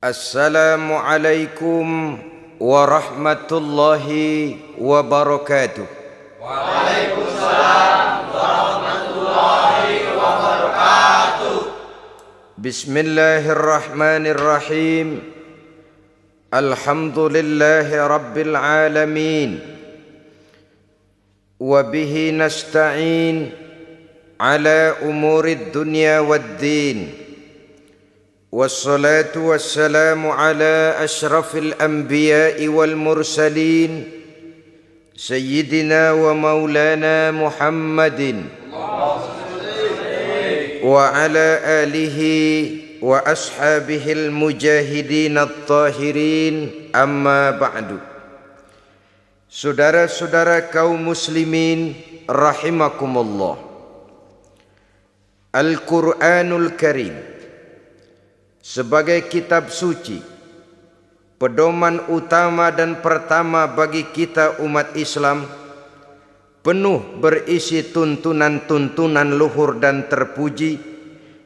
Assalamualaikum warahmatullahi wabarakatuh. Waalaikumsalam warahmatullahi wabarakatuh. Bismillahirrahmanirrahim. Alhamdulillahi rabbil alamin. Wa bihi nasta'in ala umurid dunya waddin. والصلاة والسلام على أشرف الأنبياء والمرسلين سيدنا ومولانا محمد وعلى آله وأصحابه المجاهدين الطاهرين أما بعد. Saudara-saudara kaum muslimin rahimakumullah. Al-Quranul Karim sebagai kitab suci, pedoman utama dan pertama bagi kita umat Islam, penuh berisi tuntunan-tuntunan luhur dan terpuji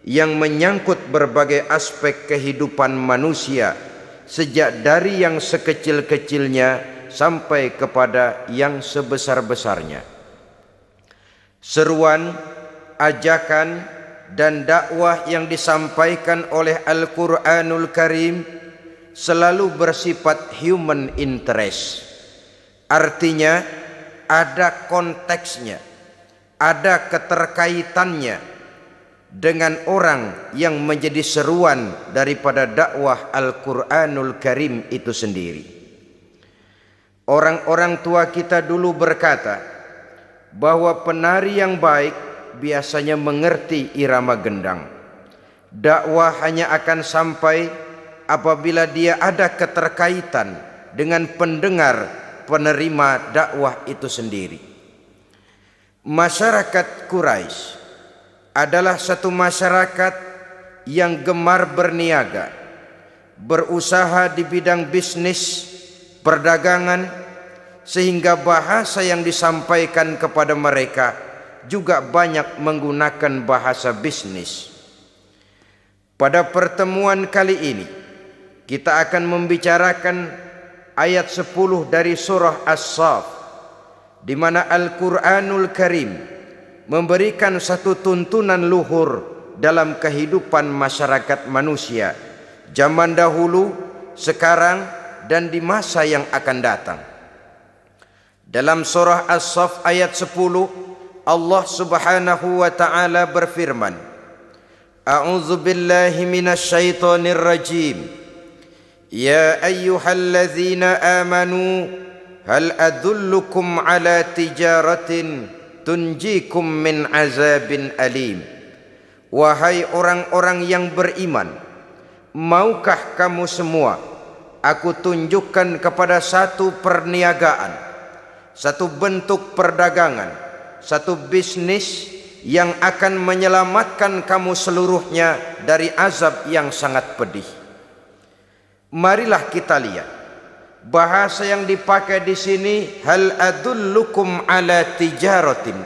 yang menyangkut berbagai aspek kehidupan manusia, sejak dari yang sekecil-kecilnya sampai kepada yang sebesar-besarnya. Seruan, ajakan, dan dakwah yang disampaikan oleh Al-Quranul Karim selalu bersifat human interest. Artinya ada konteksnya, ada keterkaitannya dengan orang yang menjadi seruan daripada dakwah Al-Quranul Karim itu sendiri. Orang-orang tua kita dulu berkata bahwa penari yang baik biasanya mengerti irama gendang. Dakwah hanya akan sampai apabila dia ada keterkaitan dengan pendengar penerima dakwah itu sendiri. Masyarakat Quraisy adalah satu masyarakat yang gemar berniaga, berusaha di bidang bisnis, perdagangan, sehingga bahasa yang disampaikan kepada mereka juga banyak menggunakan bahasa bisnis. Pada pertemuan kali ini kita akan membicarakan ayat 10 dari surah As-Saff, di mana Al-Quranul Karim memberikan satu tuntunan luhur dalam kehidupan masyarakat manusia zaman dahulu, sekarang, dan di masa yang akan datang. Dalam surah As-Saff ayat 10, Allah Subhanahu wa ta'ala berfirman, A'udzu billahi minasy syaithanir rajim. Ya ayyuhalladzina amanu hal adullukum ala tijaratin tunjikum min azabin alim. Wahai orang-orang yang beriman, maukah kamu semua aku tunjukkan kepada satu perniagaan, satu bentuk perdagangan, satu bisnis yang akan menyelamatkan kamu seluruhnya dari azab yang sangat pedih. Marilah kita lihat bahasa yang dipakai di sini, hal adullukum ala tijaratin.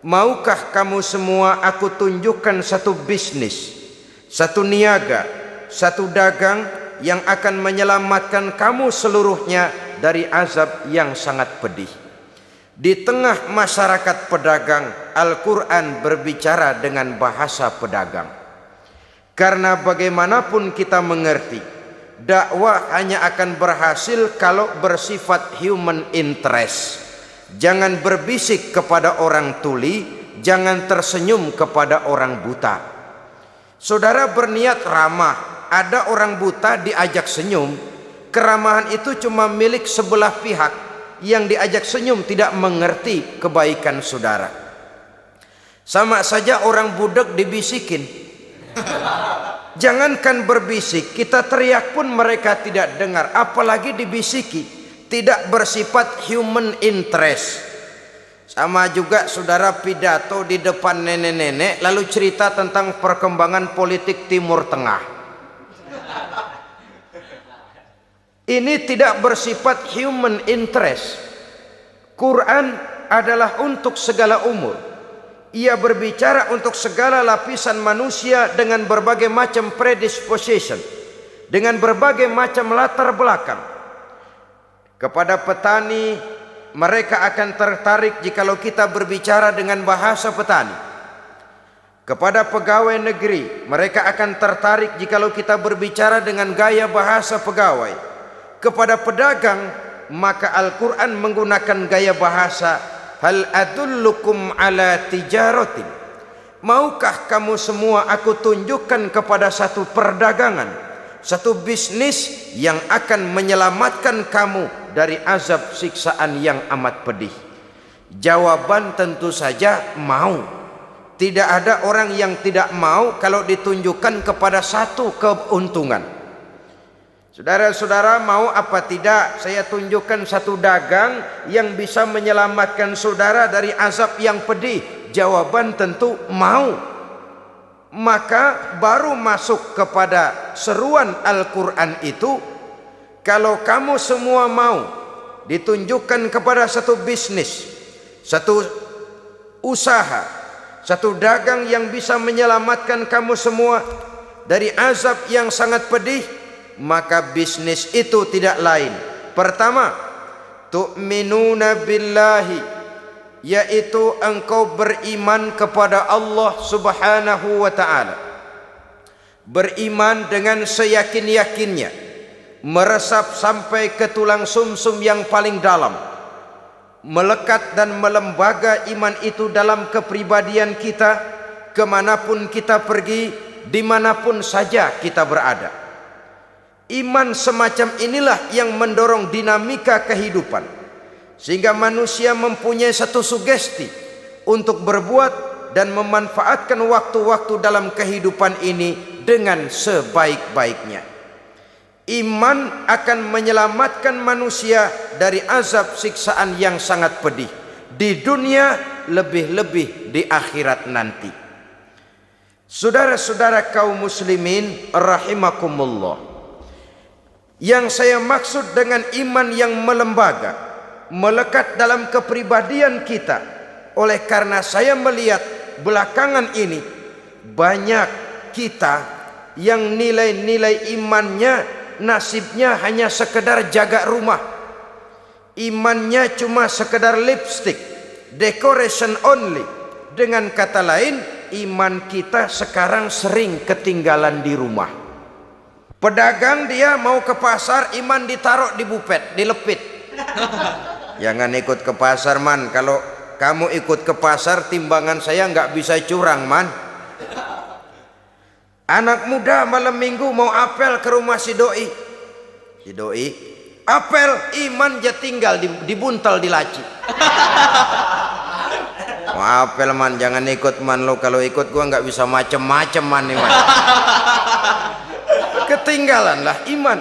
Maukah kamu semua aku tunjukkan satu bisnis, satu niaga, satu dagang yang akan menyelamatkan kamu seluruhnya dari azab yang sangat pedih. Di tengah masyarakat pedagang, Al-Quran berbicara dengan bahasa pedagang. Karena bagaimanapun kita mengerti, dakwah hanya akan berhasil kalau bersifat human interest. Jangan berbisik kepada orang tuli, jangan tersenyum kepada orang buta. Saudara berniat ramah, ada orang buta diajak senyum, keramahan itu cuma milik sebelah pihak. Yang diajak senyum tidak mengerti kebaikan saudara. Sama saja orang budak dibisikin. Jangankan berbisik, kita teriak pun mereka tidak dengar, apalagi dibisiki. Tidak bersifat human interest. Sama juga saudara pidato di depan nenek-nenek lalu cerita tentang perkembangan politik Timur Tengah. Ini tidak bersifat human interest. Quran adalah untuk segala umur. Ia berbicara untuk segala lapisan manusia dengan berbagai macam predisposition, dengan berbagai macam latar belakang. Kepada petani, mereka akan tertarik jikalau kita berbicara dengan bahasa petani. Kepada pegawai negeri, mereka akan tertarik jikalau kita berbicara dengan gaya bahasa pegawai. Kepada pedagang, maka Al-Quran menggunakan gaya bahasa hal adullukum ala tijaratin. Maukah kamu semua aku tunjukkan kepada satu perdagangan, satu bisnis yang akan menyelamatkan kamu dari azab siksaan yang amat pedih? Jawaban tentu saja mau. Tidak ada orang yang tidak mau kalau ditunjukkan kepada satu keuntungan. Saudara-saudara, mau apa tidak saya tunjukkan satu dagang yang bisa menyelamatkan saudara dari azab yang pedih? Jawaban tentu mau. Maka baru masuk kepada seruan Al-Quran itu, kalau kamu semua mau ditunjukkan kepada satu bisnis, satu usaha, satu dagang yang bisa menyelamatkan kamu semua dari azab yang sangat pedih, maka bisnis itu tidak lain. Pertama, tu'minuna billahi, yaitu engkau beriman kepada Allah Subhanahu wa ta'ala. Beriman dengan seyakin-yakinnya, meresap sampai ke tulang sumsum yang paling dalam, melekat dan melembaga iman itu dalam kepribadian kita, kemanapun kita pergi, dimanapun saja kita berada. Iman semacam inilah yang mendorong dinamika kehidupan, sehingga manusia mempunyai satu sugesti untuk berbuat dan memanfaatkan waktu-waktu dalam kehidupan ini dengan sebaik-baiknya. Iman akan menyelamatkan manusia dari azab siksaan yang sangat pedih di dunia, lebih-lebih di akhirat nanti. Saudara-saudara kaum muslimin rahimakumullah, yang saya maksud dengan iman yang melembaga, melekat dalam kepribadian kita, oleh karena saya melihat belakangan ini banyak kita yang nilai-nilai imannya nasibnya hanya sekedar jaga rumah. Imannya cuma sekedar lipstick, decoration only. Dengan kata lain, iman kita sekarang sering ketinggalan di rumah. Pedagang dia mau ke pasar, iman ditaruh di bupet, dilepit. Jangan ikut ke pasar man, kalau kamu ikut ke pasar timbangan saya nggak bisa curang man. Anak muda malam minggu mau apel ke rumah si doi. Si doi apel, iman dia tinggal dibuntal di laci. Mau apel man, jangan ikut man lo, kalau ikut gua nggak bisa macem-macem man nih man. Ketinggalanlah iman.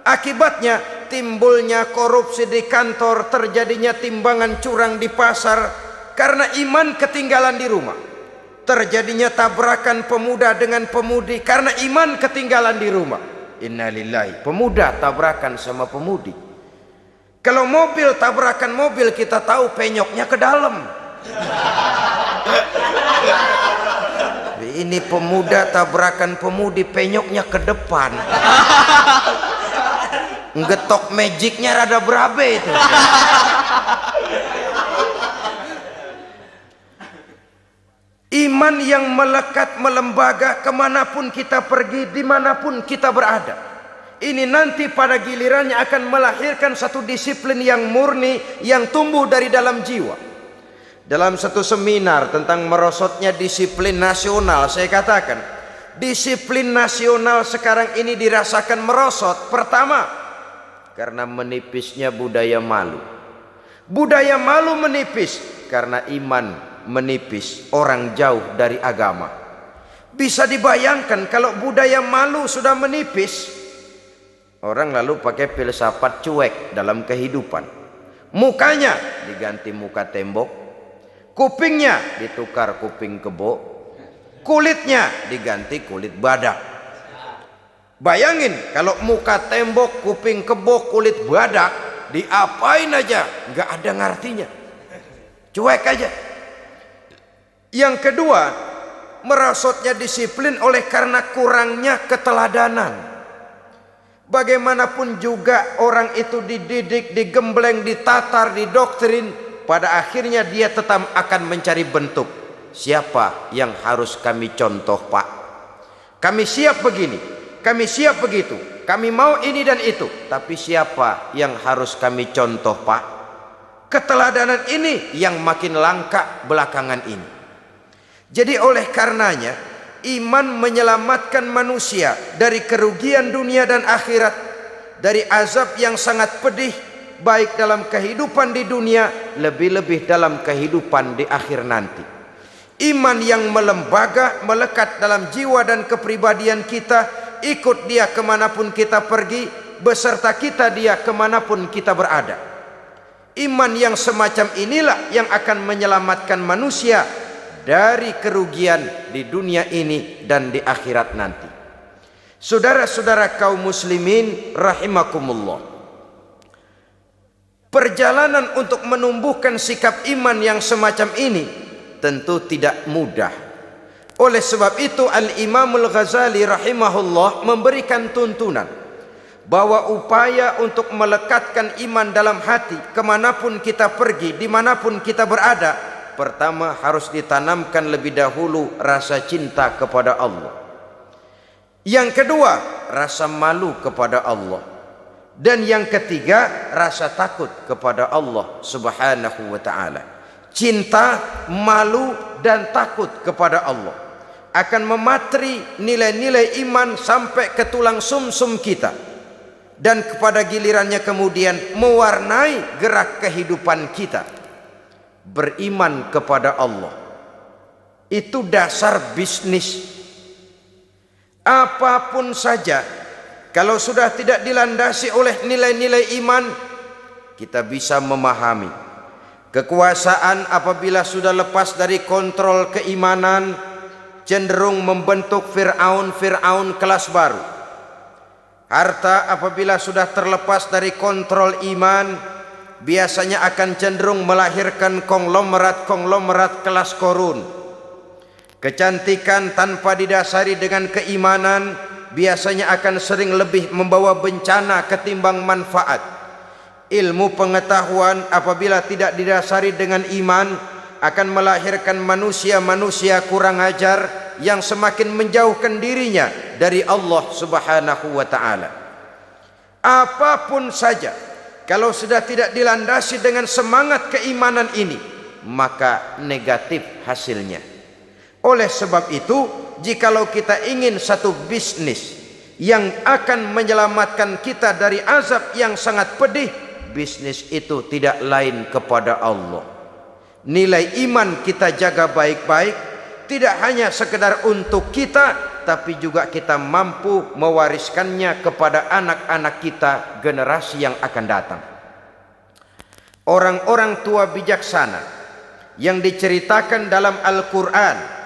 Akibatnya timbulnya korupsi di kantor, terjadinya timbangan curang di pasar karena iman ketinggalan di rumah. Terjadinya tabrakan pemuda dengan pemudi karena iman ketinggalan di rumah. Innalillahi, pemuda tabrakan sama pemudi. Kalau mobil tabrakan mobil, kita tahu penyoknya ke dalam. Ini pemuda tabrakan pemudi, penyoknya ke depan. Ngetok magicnya rada berabe itu. Iman yang melekat melembaga kemanapun kita pergi, dimanapun kita berada. Ini nanti pada gilirannya akan melahirkan satu disiplin yang murni, yang tumbuh dari dalam jiwa. Dalam satu seminar tentang merosotnya disiplin nasional, saya katakan disiplin nasional sekarang ini dirasakan merosot. Pertama, karena menipisnya budaya malu. Budaya malu menipis karena iman menipis, orang jauh dari agama. Bisa dibayangkan kalau budaya malu sudah menipis, orang lalu pakai filsafat cuek dalam kehidupan. Mukanya diganti muka tembok, Kupingnya ditukar kuping kebo, kulitnya diganti kulit badak. Bayangin kalau muka tembok, kuping kebo, kulit badak, diapain aja nggak ada ngartinya, cuek aja. Yang kedua, merosotnya disiplin oleh karena kurangnya keteladanan. Bagaimanapun juga orang itu dididik, digembleng, ditatar, didoktrin, pada akhirnya dia tetap akan mencari bentuk. Siapa yang harus kami contoh, Pak? Kami siap begini, kami siap begitu, kami mau ini dan itu. Tapi siapa yang harus kami contoh, Pak? Keteladanan ini yang makin langka belakangan ini. Jadi oleh karenanya, iman menyelamatkan manusia dari kerugian dunia dan akhirat, dari azab yang sangat pedih, baik dalam kehidupan di dunia, lebih-lebih dalam kehidupan di akhir nanti. Iman yang melembaga, melekat dalam jiwa dan kepribadian kita, ikut dia kemanapun kita pergi, beserta kita dia kemanapun kita berada. Iman yang semacam inilah yang akan menyelamatkan manusia dari kerugian di dunia ini dan di akhirat nanti. Saudara-saudara kaum muslimin rahimakumullah, perjalanan untuk menumbuhkan sikap iman yang semacam ini tentu tidak mudah. Oleh sebab itu Al-Imam Al-Ghazali rahimahullah memberikan tuntunan bahwa upaya untuk melekatkan iman dalam hati kemanapun kita pergi, dimanapun kita berada, pertama harus ditanamkan lebih dahulu rasa cinta kepada Allah. Yang kedua, rasa malu kepada Allah. Dan yang ketiga, rasa takut kepada Allah Subhanahu wa ta'ala. Cinta, malu, dan takut kepada Allah akan mematri nilai-nilai iman sampai ke tulang sumsum kita, dan kepada gilirannya kemudian mewarnai gerak kehidupan kita. Beriman kepada Allah itu dasar bisnis. Apapun saja, kalau sudah tidak dilandasi oleh nilai-nilai iman, kita bisa memahami kekuasaan apabila sudah lepas dari kontrol keimanan, cenderung membentuk Fir'aun kelas baru. Harta apabila sudah terlepas dari kontrol iman, biasanya akan cenderung melahirkan konglomerat kelas korun. Kecantikan tanpa didasari dengan keimanan biasanya akan sering lebih membawa bencana ketimbang manfaat. Ilmu pengetahuan apabila tidak didasari dengan iman akan melahirkan manusia-manusia kurang ajar yang semakin menjauhkan dirinya dari Allah Subhanahu wa ta'ala. Apapun saja, kalau sudah tidak dilandasi dengan semangat keimanan ini, maka negatif hasilnya. Oleh sebab itu, jikalau kita ingin satu bisnis yang akan menyelamatkan kita dari azab yang sangat pedih, bisnis itu tidak lain kepada Allah. Nilai iman kita jaga baik-baik, tidak hanya sekedar untuk kita, tapi juga kita mampu mewariskannya kepada anak-anak kita, generasi yang akan datang. Orang-orang tua bijaksana yang diceritakan dalam Al-Quran,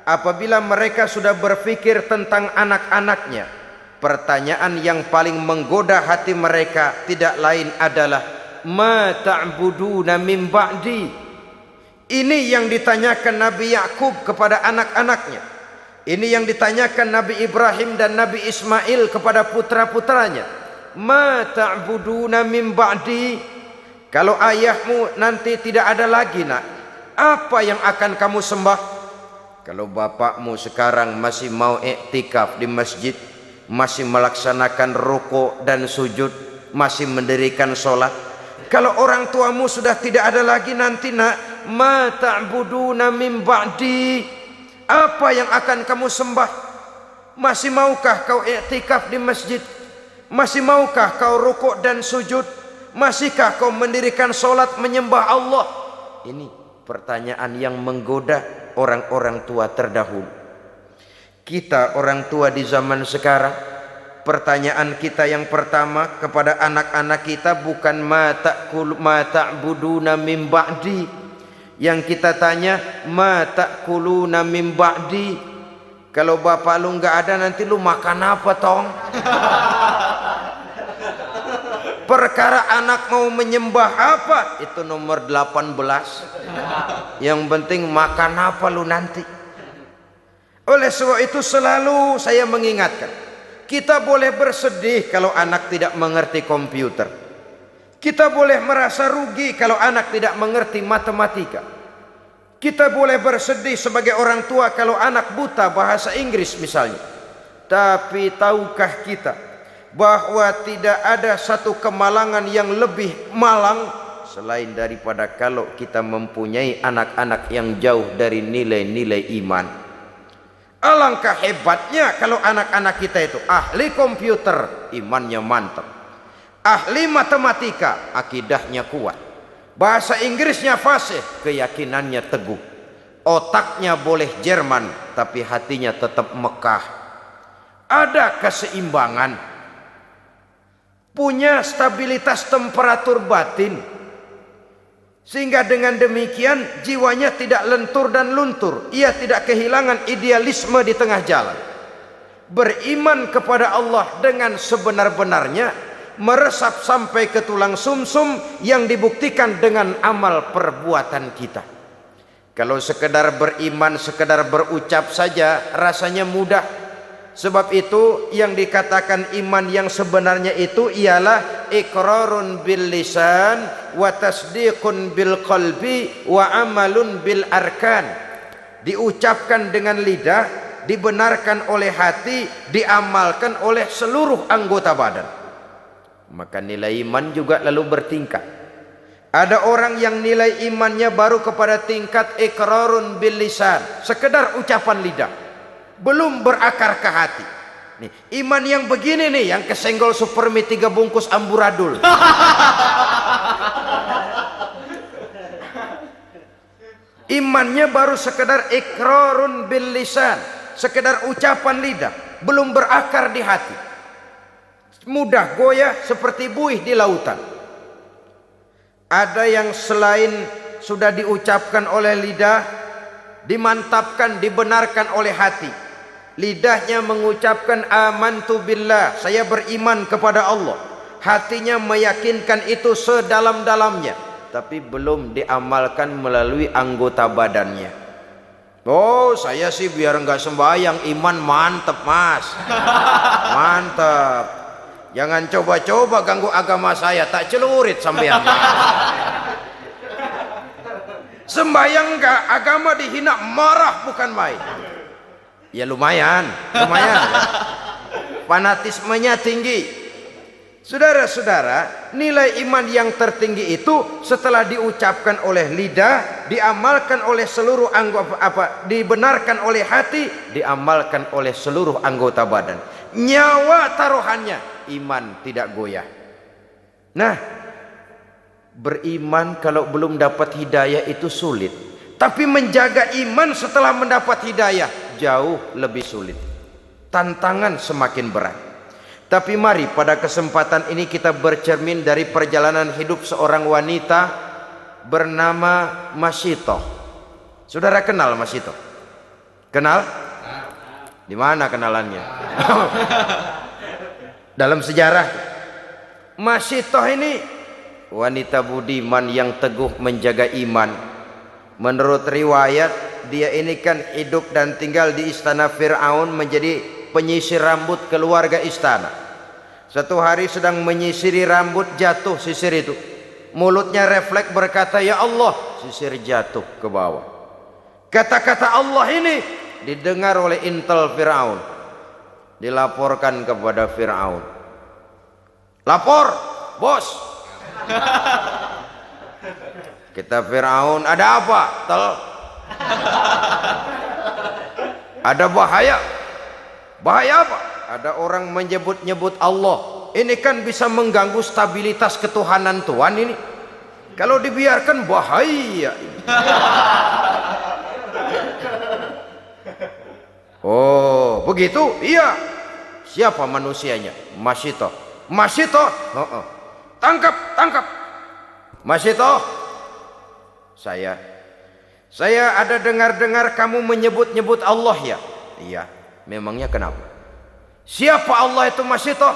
apabila mereka sudah berpikir tentang anak-anaknya, pertanyaan yang paling menggoda hati mereka tidak lain adalah ma ta'buduna min ba'di. Ini yang ditanyakan Nabi Yakub kepada anak-anaknya. Ini yang ditanyakan Nabi Ibrahim dan Nabi Ismail kepada putra-putranya. Ma ta'buduna min ba'di. Kalau ayahmu nanti tidak ada lagi, nak, apa yang akan kamu sembah? Kalau bapakmu sekarang masih mau iktikaf di masjid, masih melaksanakan rukuk dan sujud, masih mendirikan sholat. Kalau orang tuamu sudah tidak ada lagi nanti, nak, ma ta'buduna min ba'di, apa yang akan kamu sembah? Masih maukah kau iktikaf di masjid? Masih maukah kau rukuk dan sujud? Masihkah kau mendirikan sholat menyembah Allah? Ini pertanyaan yang menggoda orang-orang tua terdahulu. Kita orang tua di zaman sekarang, pertanyaan kita yang pertama kepada anak-anak kita bukan ma ta'buduna min ba'di, Yang kita tanya, ma ta'kuluna min ba'di? Kalau bapak lu nggak ada, nanti lu makan apa tong? Perkara anak mau menyembah apa, itu nomor 18. Yang penting makan apa lu nanti. Oleh sebab itu selalu saya mengingatkan, kita boleh bersedih kalau anak tidak mengerti komputer. Kita boleh merasa rugi kalau anak tidak mengerti matematika. Kita boleh bersedih sebagai orang tua kalau anak buta bahasa Inggris misalnya. Tapi tahukah kita bahwa tidak ada satu kemalangan yang lebih malang selain daripada kalau kita mempunyai anak-anak yang jauh dari nilai-nilai iman. Alangkah hebatnya kalau anak-anak kita itu ahli komputer, imannya mantap. Ahli matematika, akidahnya kuat. Bahasa Inggrisnya fasih, keyakinannya teguh. Otaknya boleh Jerman, tapi hatinya tetap Mekah. Ada keseimbangan. Punya stabilitas temperatur batin. Sehingga dengan demikian jiwanya tidak lentur dan luntur. Ia tidak kehilangan idealisme di tengah jalan. Beriman kepada Allah dengan sebenar-benarnya, meresap sampai ke tulang sumsum yang dibuktikan dengan amal perbuatan kita. Kalau sekedar beriman, sekedar berucap saja rasanya mudah. Sebab itu yang dikatakan iman yang sebenarnya itu ialah iqrarun bil lisan wa tasdiqun bil qalbi wa amalun bil arkan. Diucapkan dengan lidah, dibenarkan oleh hati, diamalkan oleh seluruh anggota badan. Maka nilai iman juga lalu bertingkat. Ada orang yang nilai imannya baru kepada tingkat iqrarun bil lisan, sekedar ucapan lidah, belum berakar ke hati. Nih, iman yang begini nih yang kesenggol supermi 3 bungkus amburadul. Imannya baru sekedar iqrarun bil lisan, sekedar ucapan lidah, belum berakar di hati. Mudah goyah seperti buih di lautan. Ada yang selain sudah diucapkan oleh lidah, dimantapkan, dibenarkan oleh hati. Lidahnya mengucapkan amantu billah, saya beriman kepada Allah. Hatinya meyakinkan itu sedalam-dalamnya, tapi belum diamalkan melalui anggota badannya. Oh, saya sih biar enggak sembahyang, iman mantep mas. Mantep. Jangan coba-coba ganggu agama saya, tak celurit sampean. Sembahyang enggak, agama dihina, marah bukan main. Ya lumayan. Fanatismenya tinggi. Saudara-saudara, nilai iman yang tertinggi itu setelah diucapkan oleh lidah, diamalkan oleh seluruh anggota, dibenarkan oleh hati, diamalkan oleh seluruh anggota badan. Nyawa taruhannya, iman tidak goyah. Nah, beriman kalau belum dapat hidayah itu sulit. Tapi menjaga iman setelah mendapat hidayah jauh lebih sulit. Tantangan semakin berat. Tapi mari pada kesempatan ini kita bercermin dari perjalanan hidup seorang wanita bernama Masyitoh. Saudara kenal Masyitoh? Kenal? Di mana kenalannya? Dalam sejarah. Masyitoh ini wanita budiman yang teguh menjaga iman. Menurut riwayat, dia ini kan hidup dan tinggal di istana Fir'aun, menjadi penyisir rambut keluarga istana. Suatu hari sedang menyisiri rambut, jatuh sisir itu. Mulutnya refleks berkata, ya Allah, sisir jatuh ke bawah. Kata-kata Allah ini didengar oleh intel Fir'aun. Dilaporkan kepada Fir'aun. Lapor, bos. Kita Fir'aun, ada apa? Ada bahaya. Bahaya apa? Ada orang menyebut-nyebut Allah. Ini kan bisa mengganggu stabilitas ketuhanan Tuhan ini. Kalau dibiarkan bahaya. Oh, begitu? Iya. Siapa manusianya? Masyitoh. Masyitoh? Tangkap. Masyitoh. Saya. Saya ada dengar-dengar kamu menyebut-nyebut Allah ya? Iya. Memangnya kenapa? Siapa Allah itu Mas Sito?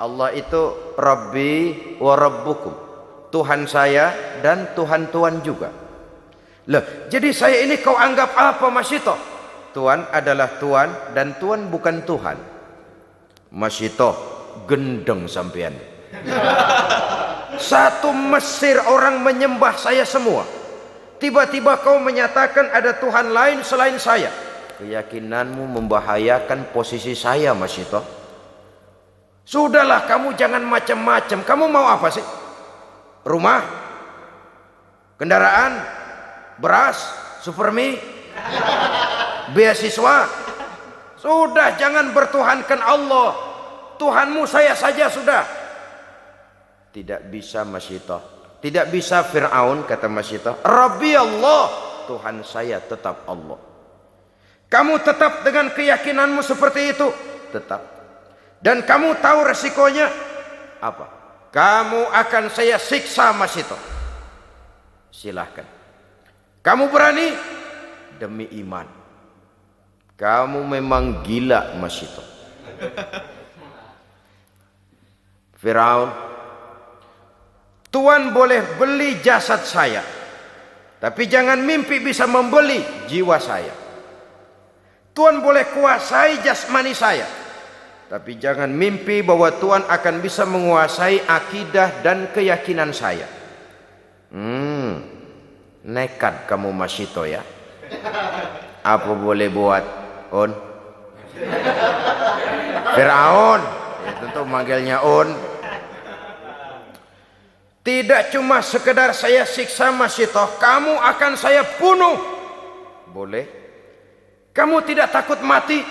Allah itu Rabbi wa Rabbukum, Tuhan saya dan Tuhan-Tuhan juga. Loh, jadi saya ini kau anggap apa Mas Sito? Tuhan adalah Tuhan dan Tuhan bukan Tuhan. Mas Sito gendeng sampean. Satu Mesir orang menyembah saya semua. Tiba-tiba kau menyatakan ada Tuhan lain selain saya. Keyakinanmu membahayakan posisi saya Mas Sito. Sudahlah, kamu jangan macam-macam. Kamu mau apa sih? Rumah? Kendaraan? Beras? Supermi? Beasiswa? Sudah, jangan bertuhankan Allah. Tuhanmu saya saja sudah. Tidak bisa Mas Sito. Tidak bisa Fir'aun, kata Mas Sito. Rabbi Allah, Tuhan saya tetap Allah. Kamu tetap dengan keyakinanmu seperti itu? Tetap. Dan kamu tahu resikonya apa? Kamu akan saya siksa Mas Sito. Silahkan. Kamu berani? Demi iman. Kamu memang gila Mas Sito. Firaun, Tuhan boleh beli jasad saya, tapi jangan mimpi bisa membeli jiwa saya. Tuhan boleh kuasai jasmani saya, tapi jangan mimpi bahwa Tuhan akan bisa menguasai akidah dan keyakinan saya. Nekat kamu Mas Sito ya. Apa boleh buat On? Firaun, ya tentu manggilnya On. Tidak cuma sekedar saya siksa Mas Sito, kamu akan saya bunuh. Boleh? Kamu tidak takut mati?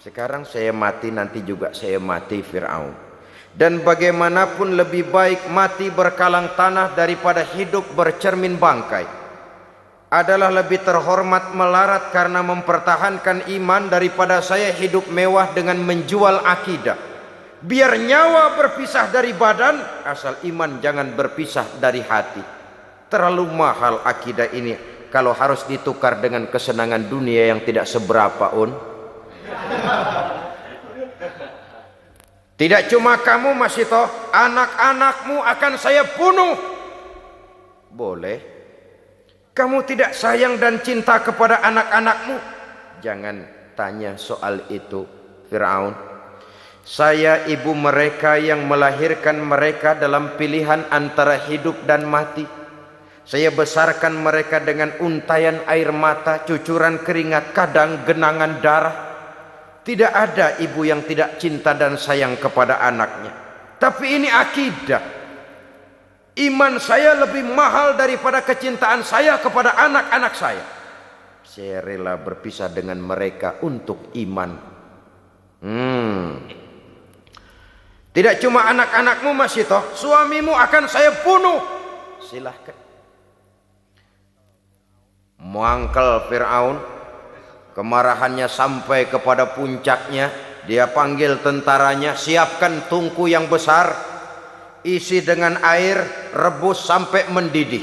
Sekarang saya mati, nanti juga saya mati Fir'aun. Dan bagaimanapun lebih baik mati berkalang tanah daripada hidup bercermin bangkai. Adalah lebih terhormat melarat karena mempertahankan iman daripada saya hidup mewah dengan menjual akidah. Biar nyawa berpisah dari badan, asal iman jangan berpisah dari hati. Terlalu mahal akidah ini kalau harus ditukar dengan kesenangan dunia yang tidak seberapa On. Tidak cuma kamu Mas Sito, anak-anakmu akan saya bunuh. Boleh. Kamu tidak sayang dan cinta kepada anak-anakmu? Jangan tanya soal itu Fir'aun. Saya ibu mereka yang melahirkan mereka dalam pilihan antara hidup dan mati. Saya besarkan mereka dengan untayan air mata, cucuran keringat, kadang genangan darah. Tidak ada ibu yang tidak cinta dan sayang kepada anaknya. Tapi ini akidah. Iman saya lebih mahal daripada kecintaan saya kepada anak-anak saya. Saya rela berpisah dengan mereka untuk iman. Tidak cuma anak-anakmu Mas Sito, suamimu akan saya bunuh. Silahkan. Muangkel Fir'aun, kemarahannya sampai kepada puncaknya. Dia panggil tentaranya, siapkan tungku yang besar, isi dengan air, rebus sampai mendidih.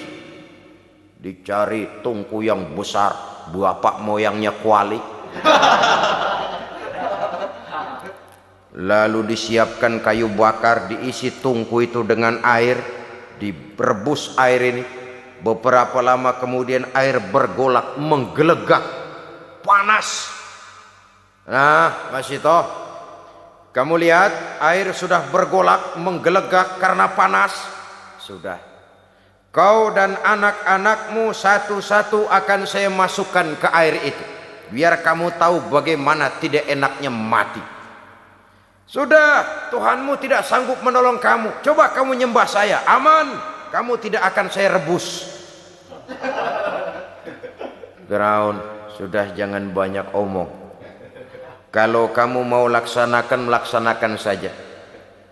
Dicari tungku yang besar, bapak moyangnya kuali. Lalu disiapkan kayu bakar, diisi tungku itu dengan air, direbus air ini. Beberapa lama kemudian air bergolak, menggelegak, panas. Nah Mas Sito, kamu lihat air sudah bergolak, menggelegak karena panas. Sudah, kau dan anak-anakmu satu-satu akan saya masukkan ke air itu, biar kamu tahu bagaimana tidak enaknya mati. Sudah, Tuhanmu tidak sanggup menolong kamu. Coba kamu nyembah saya, aman. Kamu tidak akan saya rebus. Firaun, sudah jangan banyak omong. Kalau kamu mau laksanakan, laksanakan saja.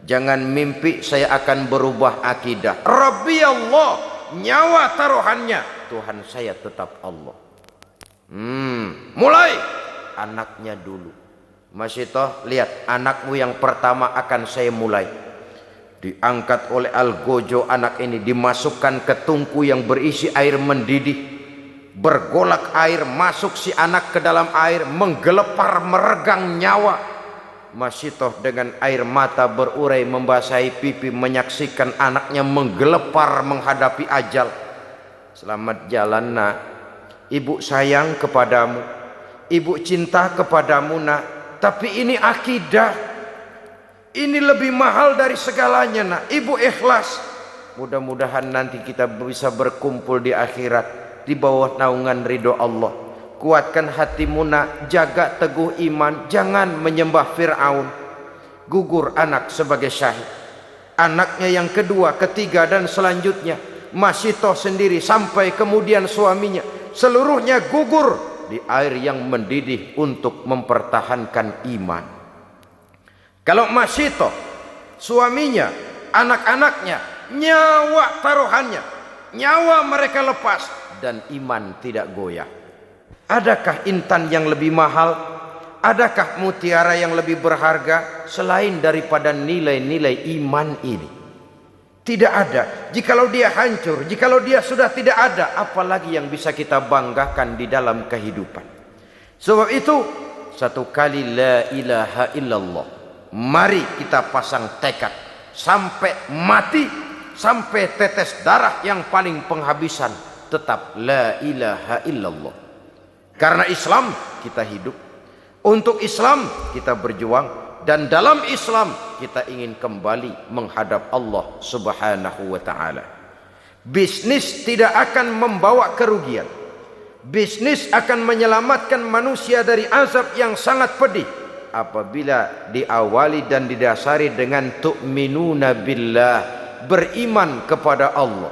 Jangan mimpi saya akan berubah akidah. Rabbi Allah, nyawa taruhannya. Tuhan saya tetap Allah. Mulai anaknya dulu. Mas Sito, lihat anakmu yang pertama akan saya mulai. Diangkat oleh Algojo anak ini, dimasukkan ke tungku yang berisi air mendidih. bergolak air, masuk si anak ke dalam air, menggelepar meregang nyawa. Masitoh dengan air mata berurai membasahi pipi menyaksikan anaknya menggelepar menghadapi ajal. Selamat jalan nak, ibu sayang kepadamu, ibu cinta kepadamu nak, tapi ini akidah, ini lebih mahal dari segalanya nak, ibu ikhlas. Mudah-mudahan nanti kita bisa berkumpul di akhirat di bawah naungan ridho Allah. Kuatkan hatimu nak, jaga teguh iman, jangan menyembah Fir'aun. Gugur anak sebagai syahid, anaknya yang kedua, ketiga dan selanjutnya. Masitoh sendiri sampai kemudian suaminya, seluruhnya gugur di air yang mendidih untuk mempertahankan iman. Kalau Masitoh, suaminya, anak-anaknya, nyawa taruhannya, nyawa mereka lepas dan iman tidak goyah. Adakah intan yang lebih mahal? Adakah mutiara yang lebih berharga selain daripada nilai-nilai iman ini? Tidak ada. Jikalau dia hancur, jikalau dia sudah tidak ada, apalagi yang bisa kita banggakan di dalam kehidupan. Sebab itu, satu kali la ilaha illallah. Mari kita pasang tekad sampai mati, sampai tetes darah yang paling penghabisan, tetap la ilaha illallah. Karena Islam kita hidup, untuk Islam kita berjuang, dan dalam Islam kita ingin kembali menghadap Allah Subhanahu wa ta'ala. Bisnis tidak akan membawa kerugian. Bisnis akan menyelamatkan manusia dari azab yang sangat pedih apabila diawali dan didasari dengan tu'minuna billah, beriman kepada Allah.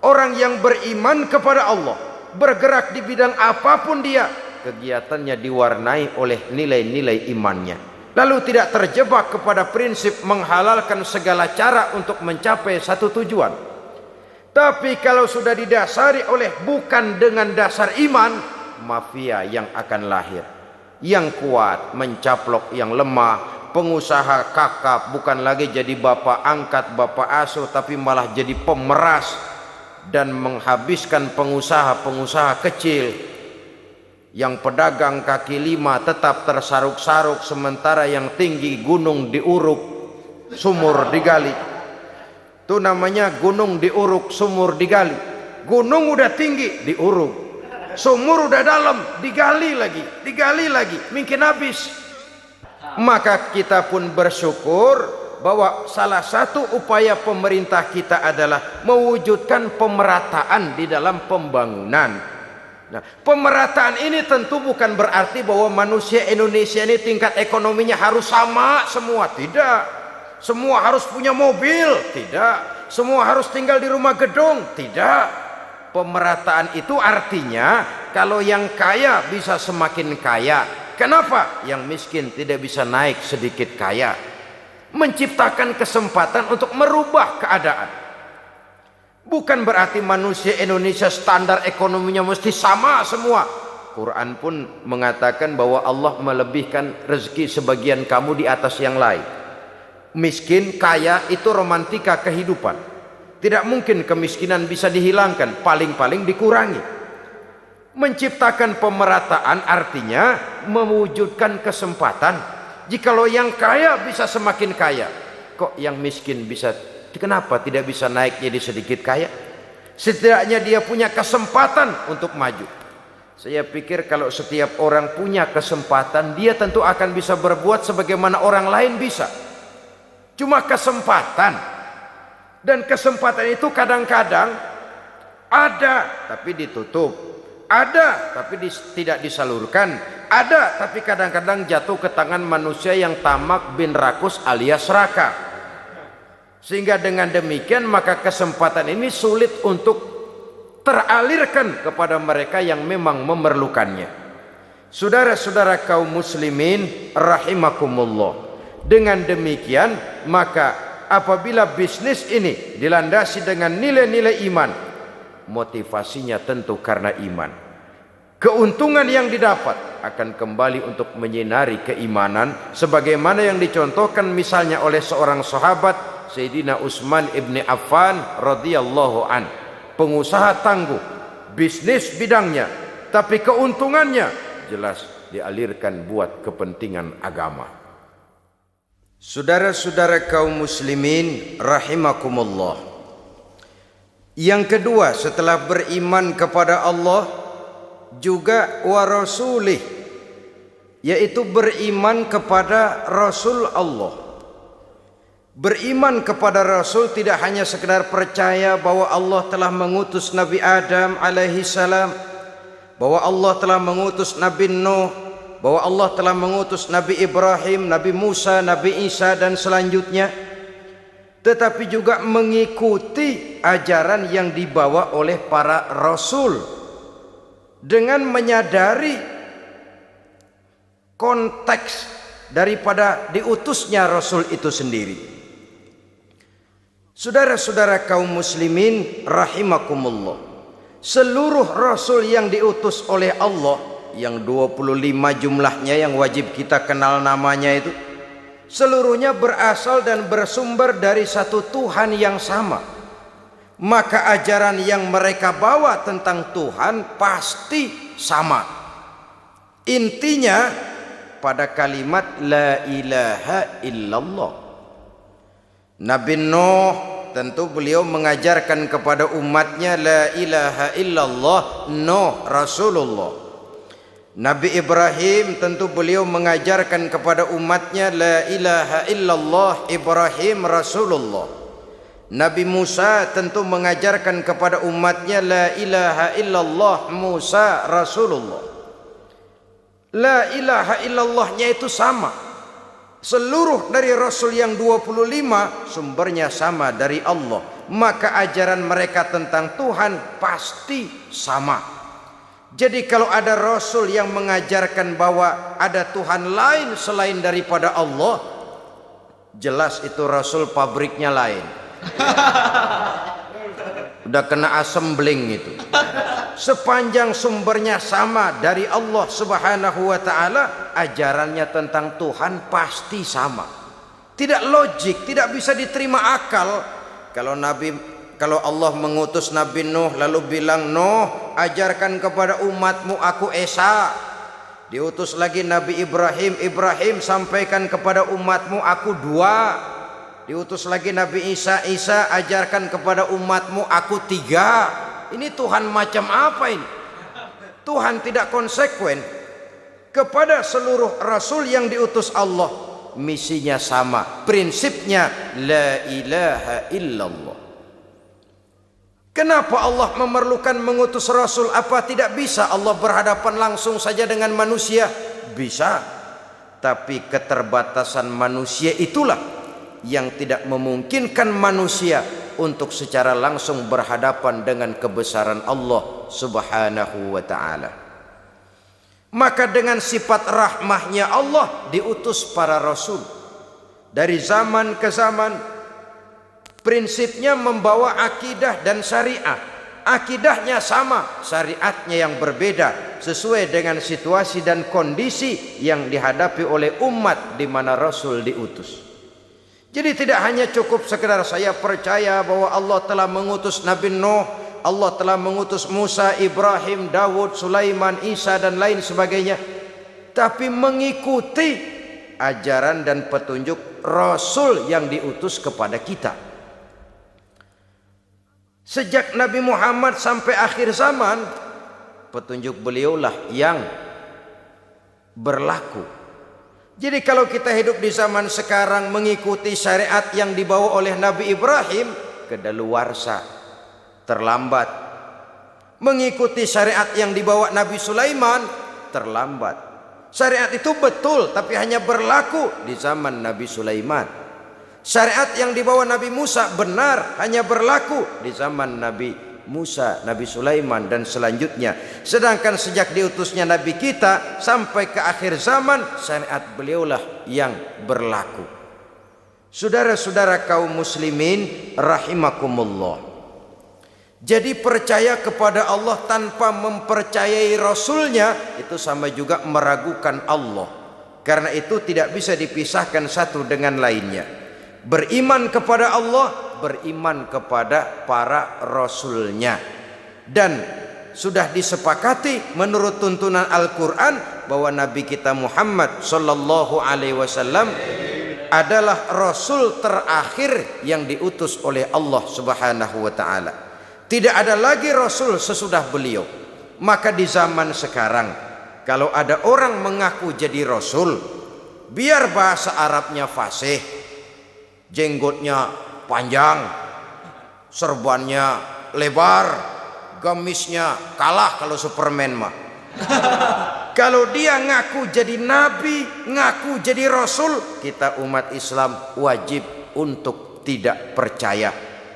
Orang yang beriman kepada Allah, bergerak di bidang apapun dia, kegiatannya diwarnai oleh nilai-nilai imannya, lalu tidak terjebak kepada prinsip menghalalkan segala cara untuk mencapai satu tujuan. Tapi kalau sudah didasari oleh bukan dengan dasar iman, mafia yang akan lahir. Yang kuat mencaplok yang lemah, pengusaha kakap bukan lagi jadi bapak angkat, bapak asuh, tapi malah jadi pemeras dan menghabiskan pengusaha-pengusaha kecil. Yang pedagang kaki lima tetap tersaruk-saruk, sementara yang tinggi gunung diuruk, sumur digali. Itu namanya gunung diuruk, sumur digali. Gunung udah tinggi diuruk, sumur udah dalam digali lagi, mungkin habis. Maka kita pun bersyukur bahwa salah satu upaya pemerintah kita adalah mewujudkan pemerataan di dalam pembangunan. Nah, pemerataan ini tentu bukan berarti bahwa manusia Indonesia ini tingkat ekonominya harus sama semua, tidak. Semua harus punya mobil, tidak. Semua harus tinggal di rumah gedung, tidak. Pemerataan itu artinya kalau yang kaya bisa semakin kaya. Kenapa? Yang miskin tidak bisa naik sedikit kaya. Menciptakan kesempatan untuk merubah keadaan. Bukan berarti manusia Indonesia standar ekonominya mesti sama semua. Quran pun mengatakan bahwa Allah melebihkan rezeki sebagian kamu di atas yang lain. Miskin, kaya itu romantika kehidupan. Tidak mungkin kemiskinan bisa dihilangkan, paling-paling dikurangi. Menciptakan pemerataan artinya mewujudkan kesempatan. Jikalau yang kaya bisa semakin kaya, kok yang miskin bisa, kenapa tidak bisa naik jadi sedikit kaya? Setidaknya dia punya kesempatan untuk maju. Saya pikir kalau setiap orang punya kesempatan, dia tentu akan bisa berbuat sebagaimana orang lain bisa. Cuma kesempatan, dan kesempatan itu kadang-kadang ada tapi ditutup, ada tapi tidak disalurkan, ada tapi kadang-kadang jatuh ke tangan manusia yang tamak bin rakus alias raka. Sehingga dengan demikian maka kesempatan ini sulit untuk teralirkan kepada mereka yang memang memerlukannya. Saudara-saudara kaum muslimin rahimakumullah, dengan demikian maka apabila bisnis ini dilandasi dengan nilai-nilai iman, motivasinya tentu karena iman. Keuntungan yang didapat akan kembali untuk menyinari keimanan, sebagaimana yang dicontohkan misalnya oleh seorang sahabat Sayyidina Utsman ibn Affan radhiyallahu an, pengusaha tangguh bisnis bidangnya, tapi keuntungannya jelas dialirkan buat kepentingan agama. Saudara-saudara kaum muslimin rahimakumullah. Yang kedua, setelah beriman kepada Allah juga wa rasulih, yaitu beriman kepada Rasul Allah. Beriman kepada Rasul tidak hanya sekedar percaya bahwa Allah telah mengutus Nabi Adam alaihi salam, bahwa Allah telah mengutus Nabi Nuh, bahwa Allah telah mengutus Nabi Ibrahim, Nabi Musa, Nabi Isa dan selanjutnya, tetapi juga mengikuti ajaran yang dibawa oleh para Rasul dengan menyadari konteks daripada diutusnya Rasul itu sendiri. Saudara-saudara kaum muslimin rahimakumullah, seluruh Rasul yang diutus oleh Allah, yang 25 jumlahnya yang wajib kita kenal namanya itu, seluruhnya berasal dan bersumber dari satu Tuhan yang sama. Maka ajaran yang mereka bawa tentang Tuhan pasti sama. Intinya pada kalimat la ilaha illallah. Nabi Nuh tentu beliau mengajarkan kepada umatnya la ilaha illallah, Nuh Rasulullah. Nabi Ibrahim tentu beliau mengajarkan kepada umatnya la ilaha illallah, Ibrahim Rasulullah. Nabi Musa tentu mengajarkan kepada umatnya la ilaha illallah, Musa Rasulullah. La ilaha illallahnya itu sama. Seluruh dari Rasul yang 25 sumbernya sama dari Allah. Maka ajaran mereka tentang Tuhan pasti sama. Jadi kalau ada Rasul yang mengajarkan bahwa ada Tuhan lain selain daripada Allah, jelas itu Rasul pabriknya lain. Udah kena assembling itu. Sepanjang sumbernya sama dari Allah Subhanahu wa taala, ajarannya tentang Tuhan pasti sama. Tidak logik, tidak bisa diterima akal kalau Allah mengutus Nabi Nuh lalu bilang, "Nuh, ajarkan kepada umatmu aku Esa." Diutus lagi Nabi Ibrahim, "Ibrahim, sampaikan kepada umatmu aku Dua." Diutus lagi Nabi Isa, "Isa, ajarkan kepada umatmu aku Tiga." Ini Tuhan macam apa ini? Tuhan tidak konsekuen. Kepada seluruh Rasul yang diutus Allah, misinya sama, prinsipnya la ilaha illallah. Kenapa Allah memerlukan mengutus Rasul? Apa tidak bisa Allah berhadapan langsung saja dengan manusia? Bisa. Tapi keterbatasan manusia itulah yang tidak memungkinkan manusia untuk secara langsung berhadapan dengan kebesaran Allah Subhanahu wa ta'ala. Maka dengan sifat rahmahnya Allah diutus para Rasul. Dari zaman ke zaman, prinsipnya membawa akidah dan syariat. Akidahnya sama, syariatnya yang berbeda, sesuai dengan situasi dan kondisi yang dihadapi oleh umat di mana Rasul diutus. Jadi tidak hanya cukup sekedar saya percaya bahwa Allah telah mengutus Nabi Nuh, Allah telah mengutus Musa, Ibrahim, Dawud, Sulaiman, Isa dan lain sebagainya, tapi mengikuti ajaran dan petunjuk Rasul yang diutus kepada kita. Sejak Nabi Muhammad sampai akhir zaman, petunjuk beliaulah yang berlaku. Jadi kalau kita hidup di zaman sekarang mengikuti syariat yang dibawa oleh Nabi Ibrahim, kedaluarsa, terlambat. Mengikuti syariat yang dibawa Nabi Sulaiman, terlambat. Syariat itu betul, tapi hanya berlaku di zaman Nabi Sulaiman. Syariat yang dibawa Nabi Musa benar, hanya berlaku di zaman Nabi Musa, Nabi Sulaiman dan selanjutnya. Sedangkan sejak diutusnya Nabi kita sampai ke akhir zaman, syariat beliaulah yang berlaku. Saudara-saudara kaum muslimin rahimakumullah. Jadi percaya kepada Allah tanpa mempercayai Rasulnya itu sama juga meragukan Allah. Karena itu tidak bisa dipisahkan satu dengan lainnya. Beriman kepada Allah, beriman kepada para Rasulnya. Dan sudah disepakati menurut tuntunan Al-Quran bahwa Nabi kita Muhammad sallallahu alaihi wasallam adalah Rasul terakhir yang diutus oleh Allah subhanahu wa ta'ala. Tidak ada lagi Rasul sesudah beliau. Maka di zaman sekarang, kalau ada orang mengaku jadi Rasul, biar bahasa Arabnya fasih, jenggotnya panjang, serbannya lebar, gamisnya kalah kalau Superman mah. Kalau dia ngaku jadi nabi, ngaku jadi rasul, kita umat Islam wajib untuk tidak percaya.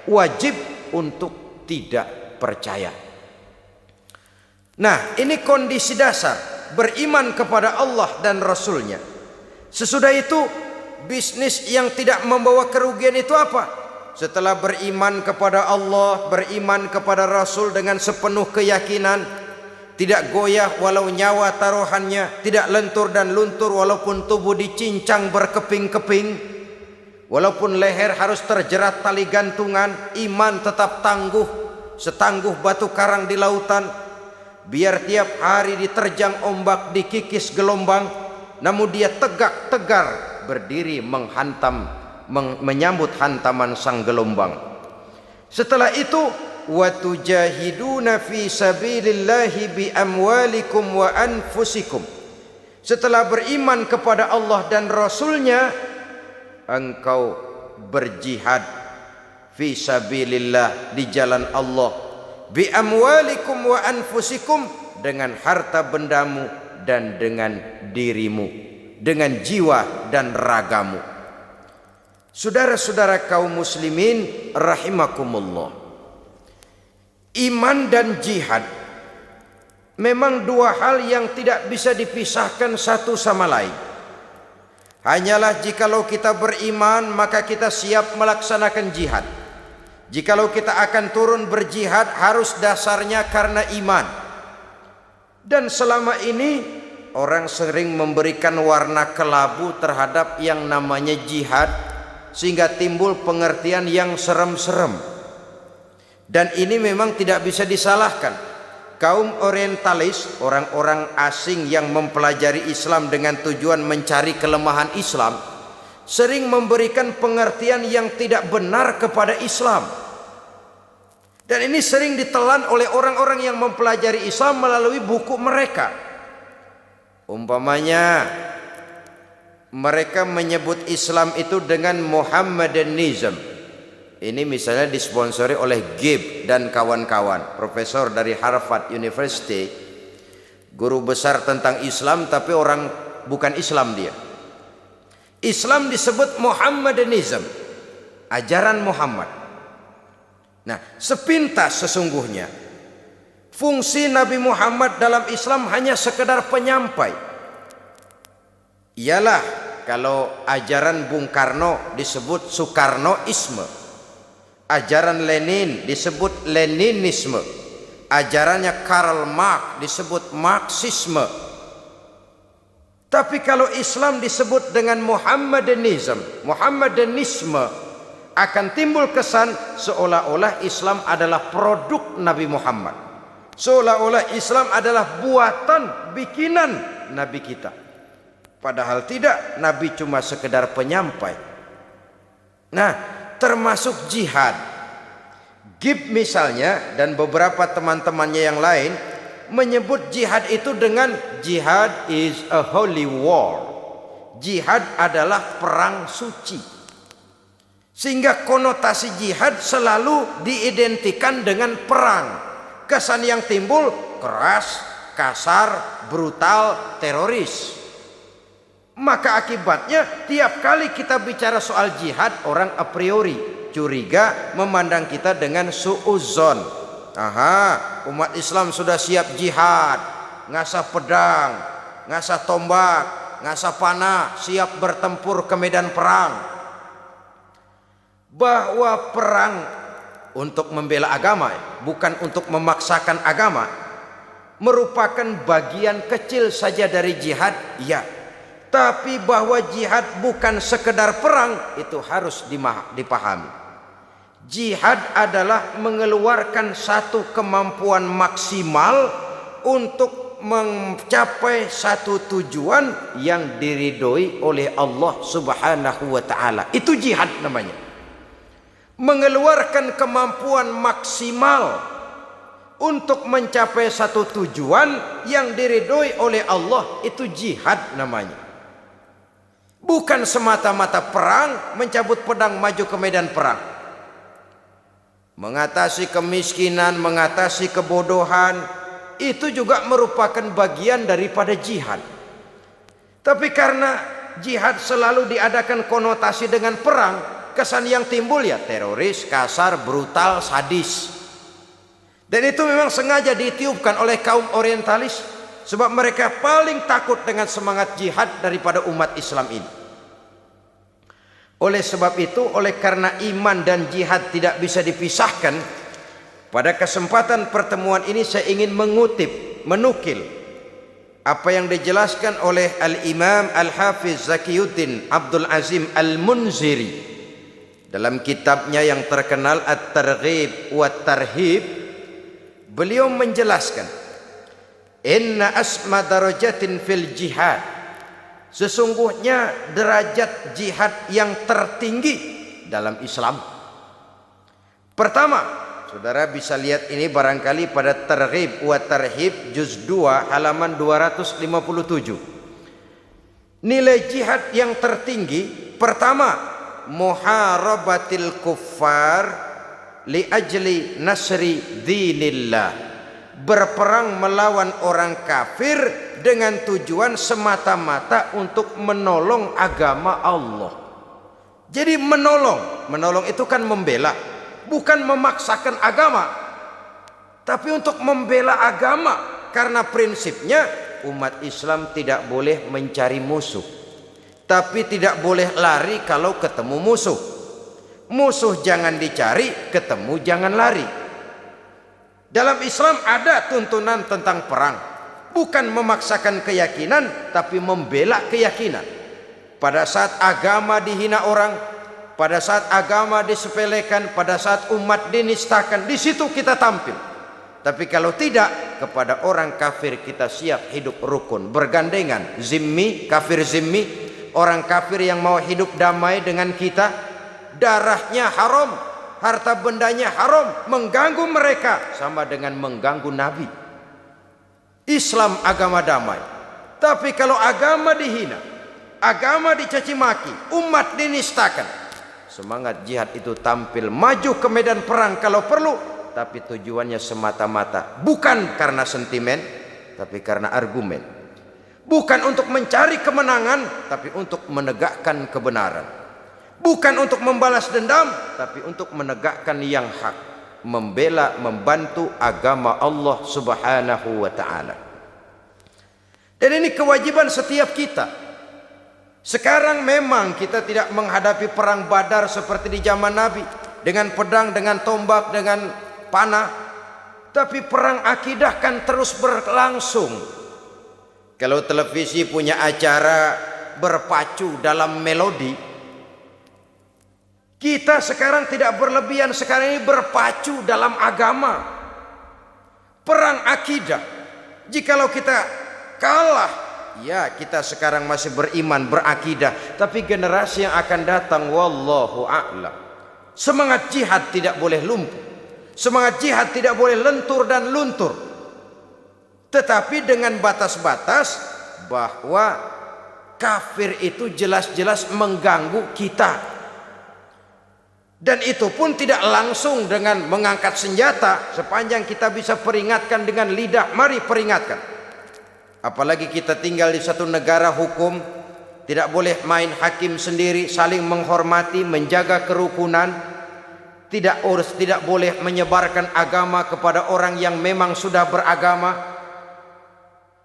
Wajib untuk tidak percaya. Nah, ini kondisi dasar beriman kepada Allah dan Rasulnya. Sesudah itu, bisnis yang tidak membawa kerugian itu apa? Setelah beriman kepada Allah, beriman kepada Rasul dengan sepenuh keyakinan, tidak goyah walau nyawa taruhannya, tidak lentur dan luntur walaupun tubuh dicincang berkeping-keping, walaupun leher harus terjerat tali gantungan, iman tetap tangguh, setangguh batu karang di lautan. Biar tiap hari diterjang ombak, dikikis gelombang, namun dia tegak tegar berdiri menyambut hantaman sang gelombang. Setelah itu, wa tujahiduna fi sabilillahi bi amwalikum wa anfusikum. Setelah beriman kepada Allah dan Rasulnya, engkau berjihad fi sabilillah, di jalan Allah, bi amwalikum wa anfusikum, dengan harta bendamu dan dengan dirimu, dengan jiwa dan ragamu. Saudara-saudara kaum muslimin rahimakumullah, iman dan jihad memang dua hal yang tidak bisa dipisahkan satu sama lain. Hanyalah jikalau kita beriman maka kita siap melaksanakan jihad. Jikalau kita akan turun berjihad harus dasarnya karena iman. Dan selama ini orang sering memberikan warna kelabu terhadap yang namanya jihad, sehingga timbul pengertian yang serem-serem. Dan ini memang tidak bisa disalahkan. Kaum orientalis, orang-orang asing yang mempelajari Islam dengan tujuan mencari kelemahan Islam, sering memberikan pengertian yang tidak benar kepada Islam. Dan ini sering ditelan oleh orang-orang yang mempelajari Islam melalui buku mereka. Umpamanya, mereka menyebut Islam itu dengan Muhammadanism. Ini misalnya disponsori oleh Gibb dan kawan-kawan, profesor dari Harvard University, guru besar tentang Islam tapi orang bukan Islam dia. Islam disebut Muhammadanism, ajaran Muhammad. Nah, sepintas sesungguhnya fungsi Nabi Muhammad dalam Islam hanya sekedar penyampai. Ialah kalau ajaran Bung Karno disebut Soekarnoisme, ajaran Lenin disebut Leninisme, ajarannya Karl Marx disebut Marxisme. Tapi kalau Islam disebut dengan Muhammadanism, Muhammadanisme, akan timbul kesan seolah-olah Islam adalah produk Nabi Muhammad, seolah-olah Islam adalah buatan bikinan Nabi kita. Padahal tidak, Nabi cuma sekedar penyampai. Nah, termasuk jihad. Gibb misalnya dan beberapa teman-temannya yang lain menyebut jihad itu dengan jihad is a holy war. Jihad adalah perang suci. Sehingga konotasi jihad selalu diidentikan dengan perang. Kesan yang timbul keras, kasar, brutal, teroris. Maka akibatnya tiap kali kita bicara soal jihad, orang a priori curiga, memandang kita dengan suudzon. Aha, umat Islam sudah siap jihad, ngasah pedang, ngasah tombak, ngasah panah, siap bertempur ke medan perang. Bahwa perang untuk membela agama, bukan untuk memaksakan agama, merupakan bagian kecil saja dari jihad, ya. Tapi bahwa jihad bukan sekedar perang, itu harus dipahami. Jihad adalah mengeluarkan satu kemampuan maksimal untuk mencapai satu tujuan yang diridhoi oleh Allah Subhanahu wa taala. Itu jihad namanya. Mengeluarkan kemampuan maksimal untuk mencapai satu tujuan yang diridhoi oleh Allah, itu jihad namanya. Bukan semata-mata perang, mencabut pedang maju ke medan perang. Mengatasi kemiskinan, mengatasi kebodohan, itu juga merupakan bagian daripada jihad. Tapi karena jihad selalu diadakan konotasi dengan perang, kesan yang timbul ya teroris, kasar, brutal, sadis. Dan itu memang sengaja ditiupkan oleh kaum orientalis, sebab mereka paling takut dengan semangat jihad daripada umat Islam ini. Oleh sebab itu, oleh karena iman dan jihad tidak bisa dipisahkan, pada kesempatan pertemuan ini saya ingin menukil apa yang dijelaskan oleh Al-Imam Al-Hafiz Zakiyuddin Abdul Azim Al-Munziri dalam kitabnya yang terkenal At-Targhib wa Tarhib. Beliau menjelaskan, inna asma darajatin fil jihad, sesungguhnya derajat jihad yang tertinggi dalam Islam. Pertama, saudara bisa lihat ini barangkali pada Targhib wa Tarhib juz 2 halaman 257. Nilai jihad yang tertinggi pertama, muharabatil kuffar li ajli nasri dinillah, berperang melawan orang kafir dengan tujuan semata-mata untuk menolong agama Allah. Jadi menolong itu kan membela, bukan memaksakan agama, tapi untuk membela agama. Karena prinsipnya umat Islam tidak boleh mencari musuh, tapi tidak boleh lari kalau ketemu musuh. Musuh jangan dicari, ketemu jangan lari. Dalam Islam ada tuntunan tentang perang, bukan memaksakan keyakinan, tapi membela keyakinan. Pada saat agama dihina orang, pada saat agama disepelekan, pada saat umat dinistakan, di situ kita tampil. Tapi kalau tidak, kepada orang kafir kita siap hidup rukun, bergandengan, zimmi, kafir zimmi, orang kafir yang mau hidup damai dengan kita. Darahnya haram, harta bendanya haram, mengganggu mereka sama dengan mengganggu Nabi. Islam agama damai. Tapi kalau agama dihina, agama dicaci maki, umat dinistakan, semangat jihad itu tampil maju ke medan perang kalau perlu, tapi tujuannya semata-mata bukan karena sentimen, tapi karena argumen. Bukan untuk mencari kemenangan, tapi untuk menegakkan kebenaran. Bukan untuk membalas dendam, tapi untuk menegakkan yang hak, membela, membantu agama Allah Subhanahu wa taala. Dan ini kewajiban setiap kita. Sekarang memang kita tidak menghadapi perang Badar seperti di zaman Nabi, dengan pedang, dengan tombak, dengan panah, tapi perang akidah kan terus berlangsung. Kalau televisi punya acara berpacu dalam melodi, kita sekarang tidak berlebihan, sekarang ini berpacu dalam agama. Perang akidah. Jikalau kita kalah, ya kita sekarang masih beriman, berakidah, tapi generasi yang akan datang wallahu a'lam. Semangat jihad tidak boleh lumpuh. Semangat jihad tidak boleh lentur dan luntur. Tetapi dengan batas-batas bahwa kafir itu jelas-jelas mengganggu kita. Dan itu pun tidak langsung dengan mengangkat senjata, sepanjang kita bisa peringatkan dengan lidah, mari peringatkan. Apalagi kita tinggal di satu negara hukum, tidak boleh main hakim sendiri, saling menghormati, menjaga kerukunan, tidak boleh menyebarkan agama kepada orang yang memang sudah beragama,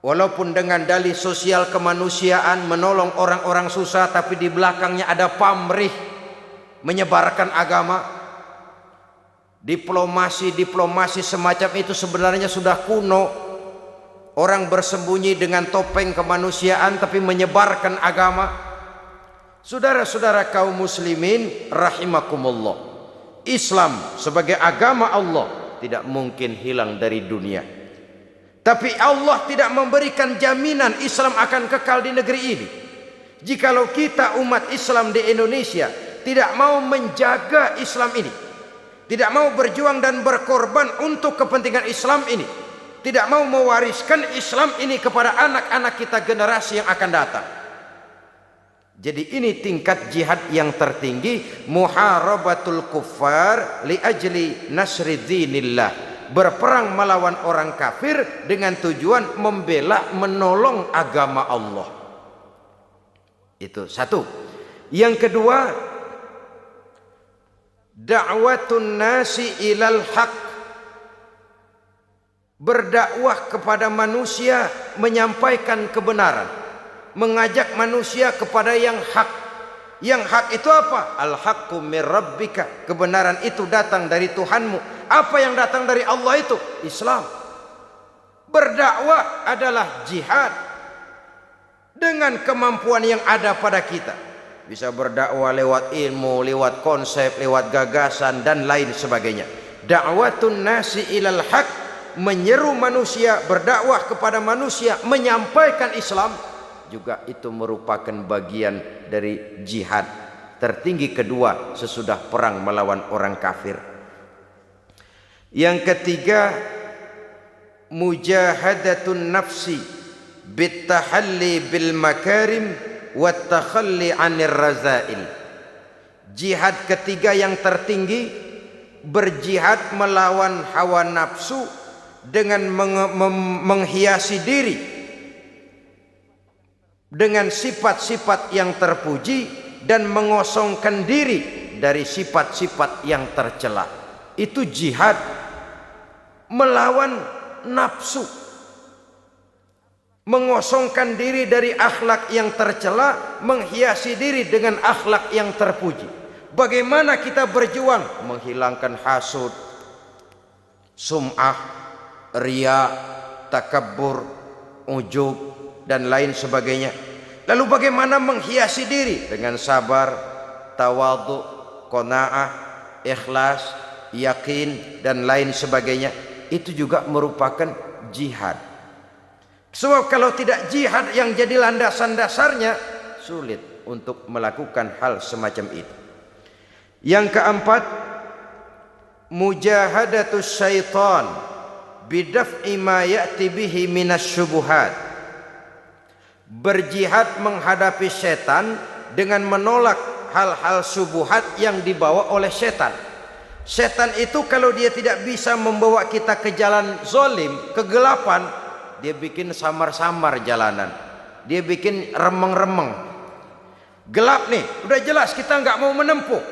walaupun dengan dalih sosial kemanusiaan, menolong orang-orang susah, tapi di belakangnya ada pamrih menyebarkan agama. Diplomasi semacam itu sebenarnya sudah kuno. Orang bersembunyi dengan topeng kemanusiaan tapi menyebarkan agama. Saudara-saudara kaum muslimin rahimakumullah, Islam sebagai agama Allah tidak mungkin hilang dari dunia. Tapi Allah tidak memberikan jaminan Islam akan kekal di negeri ini. Jikalau kita umat Islam di Indonesia tidak mau menjaga Islam ini, tidak mau berjuang dan berkorban untuk kepentingan Islam ini, tidak mau mewariskan Islam ini kepada anak-anak kita generasi yang akan datang. Jadi ini tingkat jihad yang tertinggi, muharabatul kuffar li ajli nasri dinillah, berperang melawan orang kafir dengan tujuan membela, menolong agama Allah. Itu satu. Yang kedua, da'watun nasi ilal haq, berdakwah kepada manusia, menyampaikan kebenaran, mengajak manusia kepada yang hak. Yang hak itu apa? Al-haqqu mir rabbika, kebenaran itu datang dari Tuhanmu. Apa yang datang dari Allah itu? Islam. Berdakwah adalah jihad dengan kemampuan yang ada pada kita. Bisa berdakwah lewat ilmu, lewat konsep, lewat gagasan dan lain sebagainya. Da'watun nasi ilal haq, menyeru manusia, berdakwah kepada manusia, menyampaikan Islam, juga itu merupakan bagian dari jihad tertinggi kedua sesudah perang melawan orang kafir. Yang ketiga, mujahadatun nafsi bittahalli bil makarim wat takhalli 'anir razail. Jihad ketiga yang tertinggi, berjihad melawan hawa nafsu dengan menghiasi diri dengan sifat-sifat yang terpuji dan mengosongkan diri dari sifat-sifat yang tercela. Itu jihad melawan nafsu, mengosongkan diri dari akhlak yang tercela, menghiasi diri dengan akhlak yang terpuji. Bagaimana kita berjuang menghilangkan hasud, sum'ah, riya, takabbur, ujub dan lain sebagainya. Lalu bagaimana menghiasi diri dengan sabar, tawadhu, qanaah, ikhlas, yakin dan lain sebagainya. Itu juga merupakan jihad. Sebab kalau tidak jihad yang jadi landasan dasarnya, sulit untuk melakukan hal semacam itu. Yang keempat, mujahadatus syaitan bidaf'i ma ya'ti bihi minas syubuhat. Berjihad menghadapi setan dengan menolak hal-hal subuhat yang dibawa oleh setan. Setan itu kalau dia tidak bisa membawa kita ke jalan zolim, kegelapan, dia bikin samar-samar jalanan, dia bikin remeng-remeng. Gelap nih, udah jelas kita nggak mau menempuh.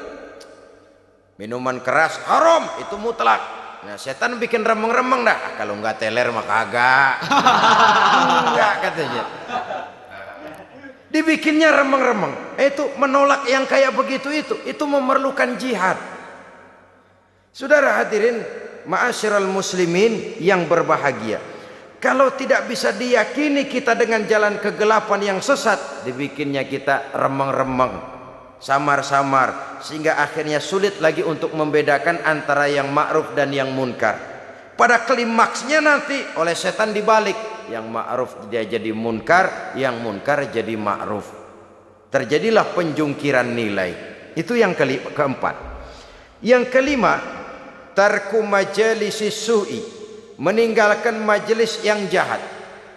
Minuman keras haram, itu mutlak. Nah, setan bikin remeng-remeng dah. Kalau nggak teler mah kagak. Enggak katanya. Dibikinnya remeng-remeng. Itu menolak yang kayak begitu itu memerlukan jihad. Saudara hadirin, ma'asyiral muslimin yang berbahagia. Kalau tidak bisa diyakini kita dengan jalan kegelapan yang sesat, dibikinnya kita remeng-remeng, samar-samar, sehingga akhirnya sulit lagi untuk membedakan antara yang ma'ruf dan yang munkar. Pada klimaksnya nanti oleh setan dibalik, yang ma'ruf dia jadi munkar, yang munkar jadi ma'ruf. Terjadilah penjungkiran nilai. Itu yang keempat. Yang kelima, tarku majalisis su'i, meninggalkan majelis yang jahat,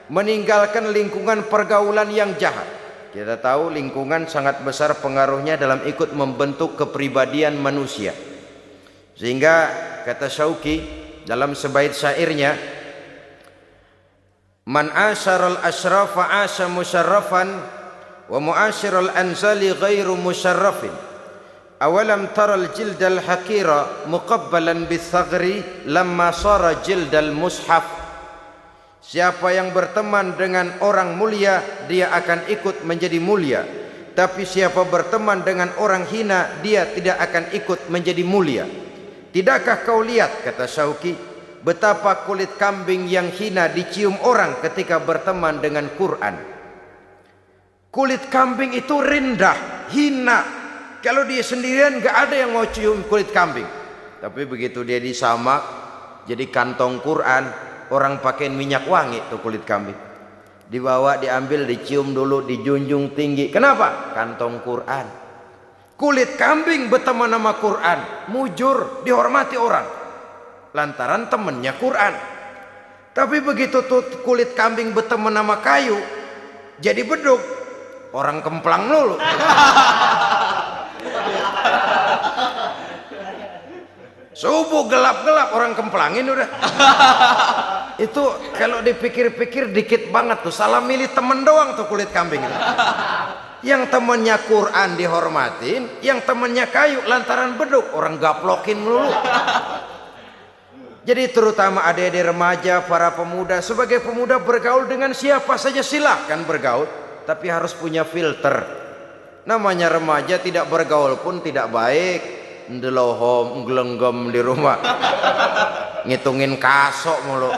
meninggalkan lingkungan pergaulan yang jahat. Kita tahu lingkungan sangat besar pengaruhnya dalam ikut membentuk kepribadian manusia. Sehingga kata Syauqi dalam sebaik syairnya, man asyaral asrafa asya musyarrafan wa muasyiral anzali ghairu musyarrafin. Awalam taral jildal hakira muqabbalan bithagri lamma sara jildal mushaf. Siapa yang berteman dengan orang mulia, dia akan ikut menjadi mulia. Tapi siapa berteman dengan orang hina, dia tidak akan ikut menjadi mulia. Tidakkah kau lihat, kata Syauqi, betapa kulit kambing yang hina dicium orang ketika berteman dengan Quran. Kulit kambing itu rendah, hina. Kalau dia sendirian gak ada yang mau cium kulit kambing. Tapi begitu dia disamak jadi kantong Quran, orang pakai minyak wangi tuh kulit kambing. Dibawa, diambil, dicium dulu, dijunjung tinggi. Kenapa? Kantong Quran. Kulit kambing berteman sama Quran, mujur, dihormati orang lantaran temennya Quran. Tapi begitu tuh kulit kambing berteman sama kayu, jadi beduk, orang kemplang dulu. Subuh gelap-gelap orang kemplangin udah. Itu kalau dipikir-pikir dikit banget tuh, salah milih temen doang tuh kulit kambing itu. Yang temennya Quran dihormatin, yang temennya kayu lantaran beduk, orang gaplokin dulu. Jadi terutama adik-adik remaja, para pemuda, sebagai pemuda bergaul dengan siapa saja silahkan bergaul, tapi harus punya filter. Namanya remaja tidak bergaul pun tidak baik. Ndelohom, nggelenggem di rumah, ngitungin kasok mulu.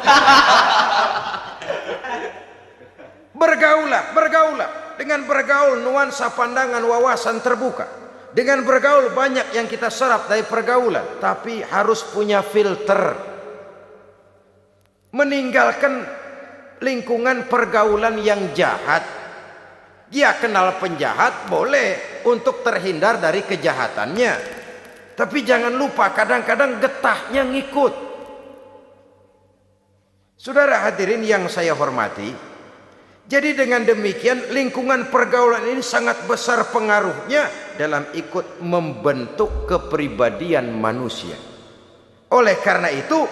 Bergaulah. Dengan bergaul nuansa pandangan wawasan terbuka. Dengan bergaul banyak yang kita serap dari pergaulan, tapi harus punya filter. Meninggalkan lingkungan pergaulan yang jahat. Dia kenal penjahat boleh untuk terhindar dari kejahatannya, tapi jangan lupa kadang-kadang getahnya ngikut. Saudara hadirin yang saya hormati, jadi dengan demikian lingkungan pergaulan ini sangat besar pengaruhnya dalam ikut membentuk kepribadian manusia. Oleh karena itu,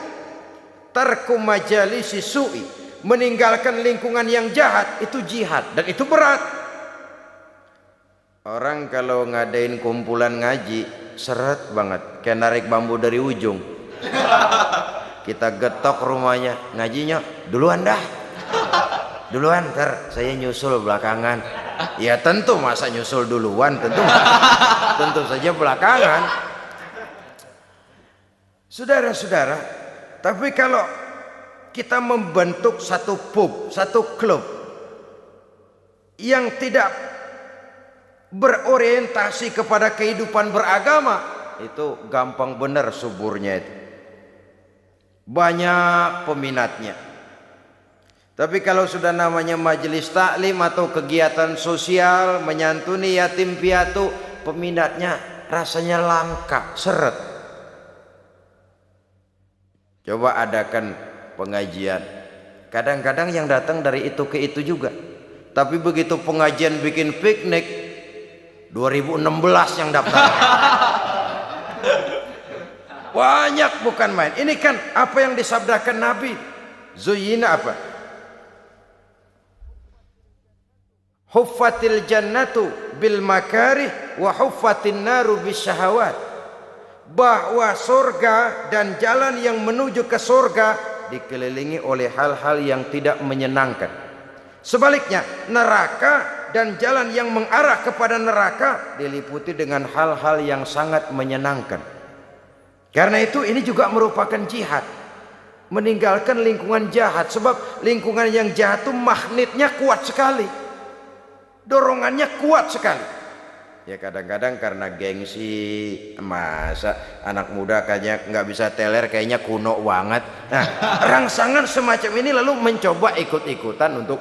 tarku majalisi su'i, meninggalkan lingkungan yang jahat, itu jihad, dan itu berat. Orang kalau ngadain kumpulan ngaji seret banget, kayak narik bambu dari ujung. Kita getok rumahnya, ngajinya duluan dah, duluan, ntar saya nyusul belakangan. Ya tentu, masa nyusul duluan, tentu saja belakangan. Saudara-saudara, tapi kalau kita membentuk satu pub, satu klub yang tidak berorientasi kepada kehidupan beragama, itu gampang benar suburnya itu. Banyak peminatnya. Tapi kalau sudah namanya majelis taklim atau kegiatan sosial menyantuni yatim piatu, peminatnya rasanya langka, seret. Coba adakan pengajian, kadang-kadang yang datang dari itu ke itu juga. Tapi begitu pengajian bikin piknik, 2016 yang daftar. Banyak, bukan main. Ini kan apa yang disabdakan Nabi. Zuyina apa? Huffatil jannatu bil makarih wa huffatin naru bis syahawat. Bahwa surga dan jalan yang menuju ke surga dikelilingi oleh hal-hal yang tidak menyenangkan. Sebaliknya, neraka dan jalan yang mengarah kepada neraka diliputi dengan hal-hal yang sangat menyenangkan. Karena itu ini juga merupakan jihad. Meninggalkan lingkungan jahat, sebab lingkungan yang jahat itu magnetnya kuat sekali. Dorongannya kuat sekali. Ya kadang-kadang karena gengsi, masa anak muda kayaknya nggak bisa teler, kayaknya kuno banget. Nah, rangsangan semacam ini lalu mencoba ikut-ikutan untuk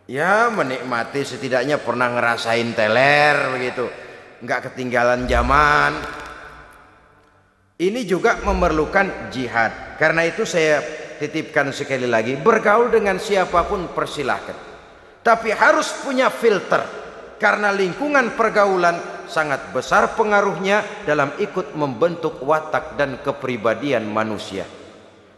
ya menikmati, setidaknya pernah ngerasain teler begitu, nggak ketinggalan zaman. Ini juga memerlukan jihad. Karena itu saya titipkan sekali lagi, bergaul dengan siapapun persilahkan, tapi harus punya filter. Karena lingkungan pergaulan sangat besar pengaruhnya dalam ikut membentuk watak dan kepribadian manusia.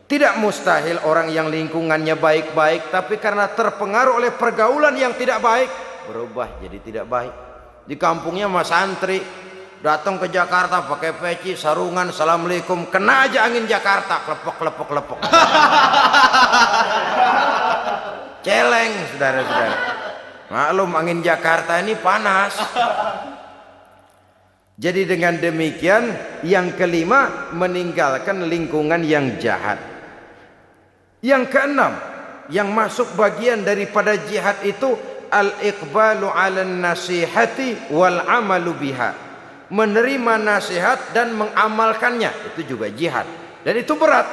Tidak mustahil orang yang lingkungannya baik-baik, tapi karena terpengaruh oleh pergaulan yang tidak baik, berubah jadi tidak baik. Di kampungnya mas santri, datang ke Jakarta pakai peci, sarungan, assalamualaikum, kena aja angin Jakarta, klepok. Celeng, saudara-saudara. Maklum angin Jakarta ini panas. Jadi dengan demikian, yang kelima, meninggalkan lingkungan yang jahat. Yang keenam, yang masuk bagian daripada jihad itu al-iqbalu 'alan nasihati wal 'amalu biha. menerima nasihat dan mengamalkannya, itu juga jihad. Dan itu berat.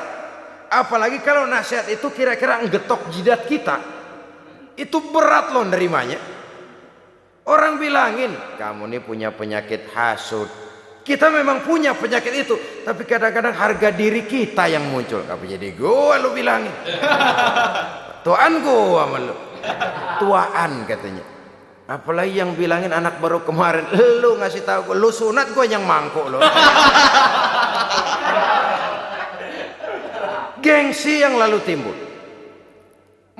Apalagi kalau nasihat itu kira-kira nggetok jidat kita, itu berat loh nerimanya. Orang bilangin, kamu ini punya penyakit hasud. Kita memang punya penyakit itu, tapi kadang-kadang harga diri kita yang muncul. Apa jadi gua lu bilangin? Tuan gua sama lu. Tuaan katanya. Apalagi yang bilangin anak baru kemarin, lu ngasih tahu gua, lu sunat, gua yang mangkuk lo. Gengsi yang lalu timbul.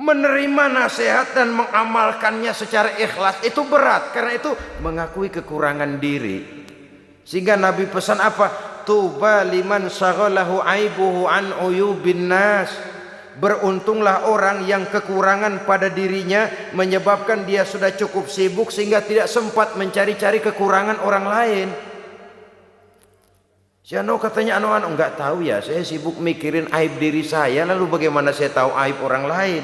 Menerima nasihat dan mengamalkannya secara ikhlas itu berat, karena itu mengakui kekurangan diri. Sehingga Nabi pesan apa? Tuba liman syaghalahu aibuhu an uyubin nas. Beruntunglah orang yang kekurangan pada dirinya menyebabkan dia sudah cukup sibuk sehingga tidak sempat mencari-cari kekurangan orang lain. Si Ano katanya, Ano enggak tahu ya, saya sibuk mikirin aib diri saya, lalu bagaimana saya tahu aib orang lain?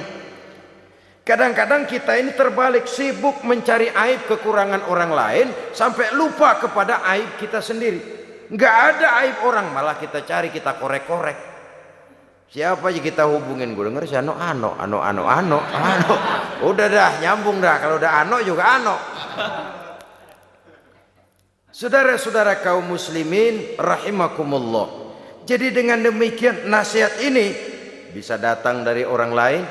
Kadang-kadang kita ini terbalik, sibuk mencari aib kekurangan orang lain sampai lupa kepada aib kita sendiri. Enggak ada aib orang, malah kita cari, kita korek-korek. Siapa aja kita hubungin, gue denger si Ano. Udah dah, nyambung dah, kalau udah Ano juga Ano. Saudara-saudara kaum muslimin rahimakumullah. Jadi dengan demikian nasihat ini bisa datang dari orang lain,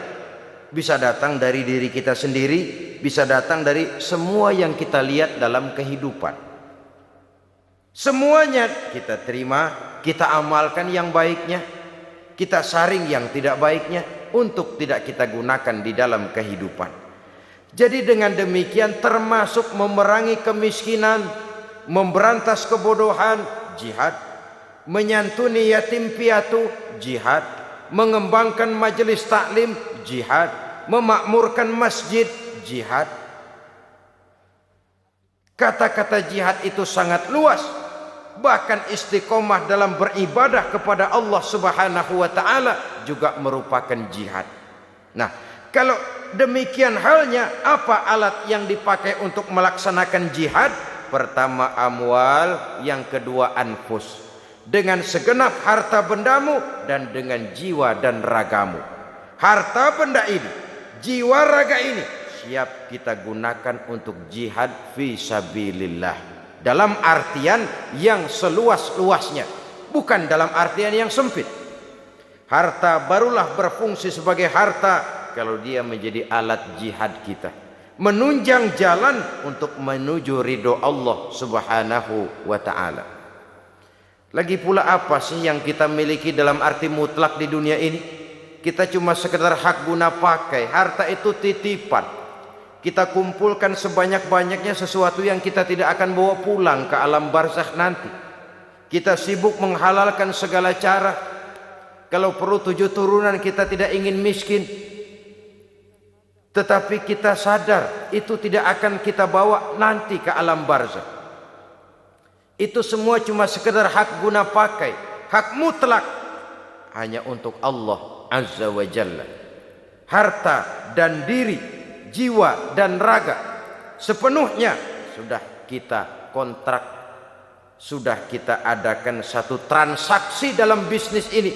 bisa datang dari diri kita sendiri, bisa datang dari semua yang kita lihat dalam kehidupan. Semuanya kita terima, kita amalkan yang baiknya, kita saring yang tidak baiknya untuk tidak kita gunakan di dalam kehidupan. Jadi dengan demikian termasuk memerangi kemiskinan, memberantas kebodohan, jihad, menyantuni yatim piatu, jihad, mengembangkan majelis taklim, jihad, memakmurkan masjid, jihad. Kata-kata jihad itu sangat luas. Bahkan istiqomah dalam beribadah kepada Allah Subhanahu wa taala juga merupakan jihad. Nah, kalau demikian halnya, apa alat yang dipakai untuk melaksanakan jihad? Pertama amwal, yang kedua anfus. Dengan segenap harta bendamu dan dengan jiwa dan ragamu. Harta benda ini, jiwa raga ini siap kita gunakan untuk jihad fi sabilillah. Dalam artian yang seluas-luasnya, bukan dalam artian yang sempit. Harta barulah berfungsi sebagai harta kalau dia menjadi alat jihad kita, menunjang jalan untuk menuju ridho Allah Subhanahu wa ta'ala. Lagi pula apa sih yang kita miliki dalam arti mutlak di dunia ini? Kita cuma sekedar hak guna pakai. Harta itu titipan. Kita kumpulkan sebanyak-banyaknya sesuatu yang kita tidak akan bawa pulang ke alam barzakh nanti. Kita sibuk menghalalkan segala cara. Kalau perlu 7 turunan kita tidak ingin miskin. Tetapi kita sadar itu tidak akan kita bawa nanti ke alam barzakh. Itu semua cuma sekedar hak guna pakai, hak mutlak hanya untuk Allah Azza wa Jalla. Harta dan diri, jiwa dan raga sepenuhnya sudah kita kontrak, sudah kita adakan satu transaksi dalam bisnis ini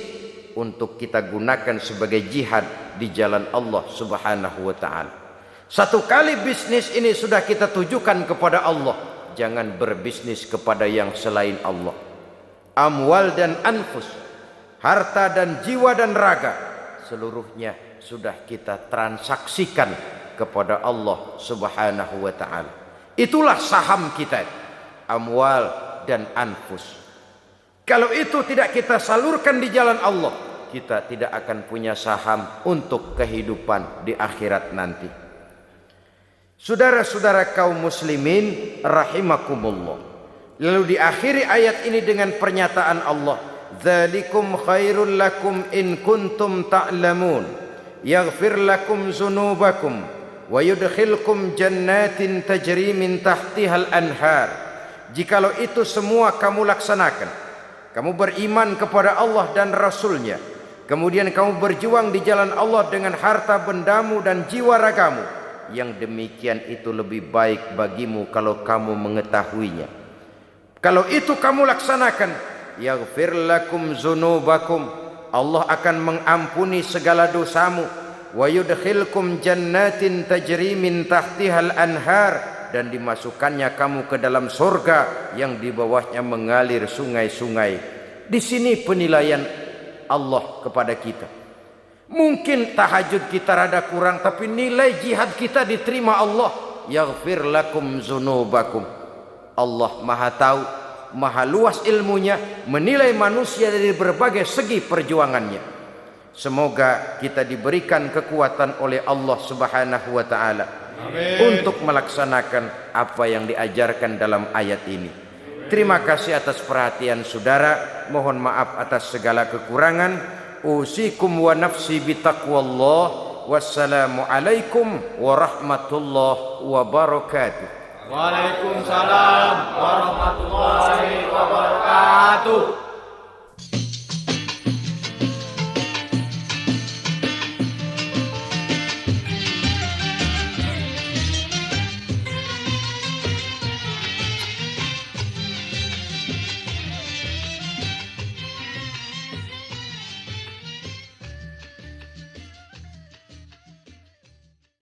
untuk kita gunakan sebagai jihad di jalan Allah Subhanahu wa ta'ala. Satu kali bisnis ini sudah kita tujukan kepada Allah, jangan berbisnis kepada yang selain Allah. Amwal dan anfus, harta dan jiwa dan raga, seluruhnya sudah kita transaksikan kepada Allah Subhanahu wa ta'ala. Itulah saham kita, amwal dan anfus. Kalau itu tidak kita salurkan di jalan Allah, kita tidak akan punya saham untuk kehidupan di akhirat nanti. Saudara-saudara kaum muslimin rahimakumullah. Lalu diakhiri ayat ini dengan pernyataan Allah, "Dzalikum khairul lakum in kuntum ta'lamun, yaghfir lakum dzunubakum wa yudkhilkum jannatin tajri min tahtihal anhar." Jikalau itu semua kamu laksanakan, kamu beriman kepada Allah dan Rasulnya, kemudian kamu berjuang di jalan Allah dengan harta bendamu dan jiwa ragamu, yang demikian itu lebih baik bagimu kalau kamu mengetahuinya. Kalau itu kamu laksanakan, yaghfir lakum dzunubakum, Allah akan mengampuni segala dosamu, wa yudkhilkum jannatin tajri min tahtihal anhar, dan dimasukkannya kamu ke dalam surga yang di bawahnya mengalir sungai-sungai. Di sini penilaian Allah kepada kita. Mungkin tahajud kita rada kurang, tapi nilai jihad kita diterima Allah. Yaghfir lakum dzunubakum. Allah Maha tahu, Maha luas ilmunya, menilai manusia dari berbagai segi perjuangannya. Semoga kita diberikan kekuatan oleh Allah Subhanahu wa taala untuk melaksanakan apa yang diajarkan dalam ayat ini. Terima kasih atas perhatian saudara. Mohon maaf atas segala kekurangan. Usikum wa nafsi bitaqwallah. Wassalamu alaikum warahmatullahi wabarakatuh. Waalaikumsalam warahmatullahi wabarakatuh.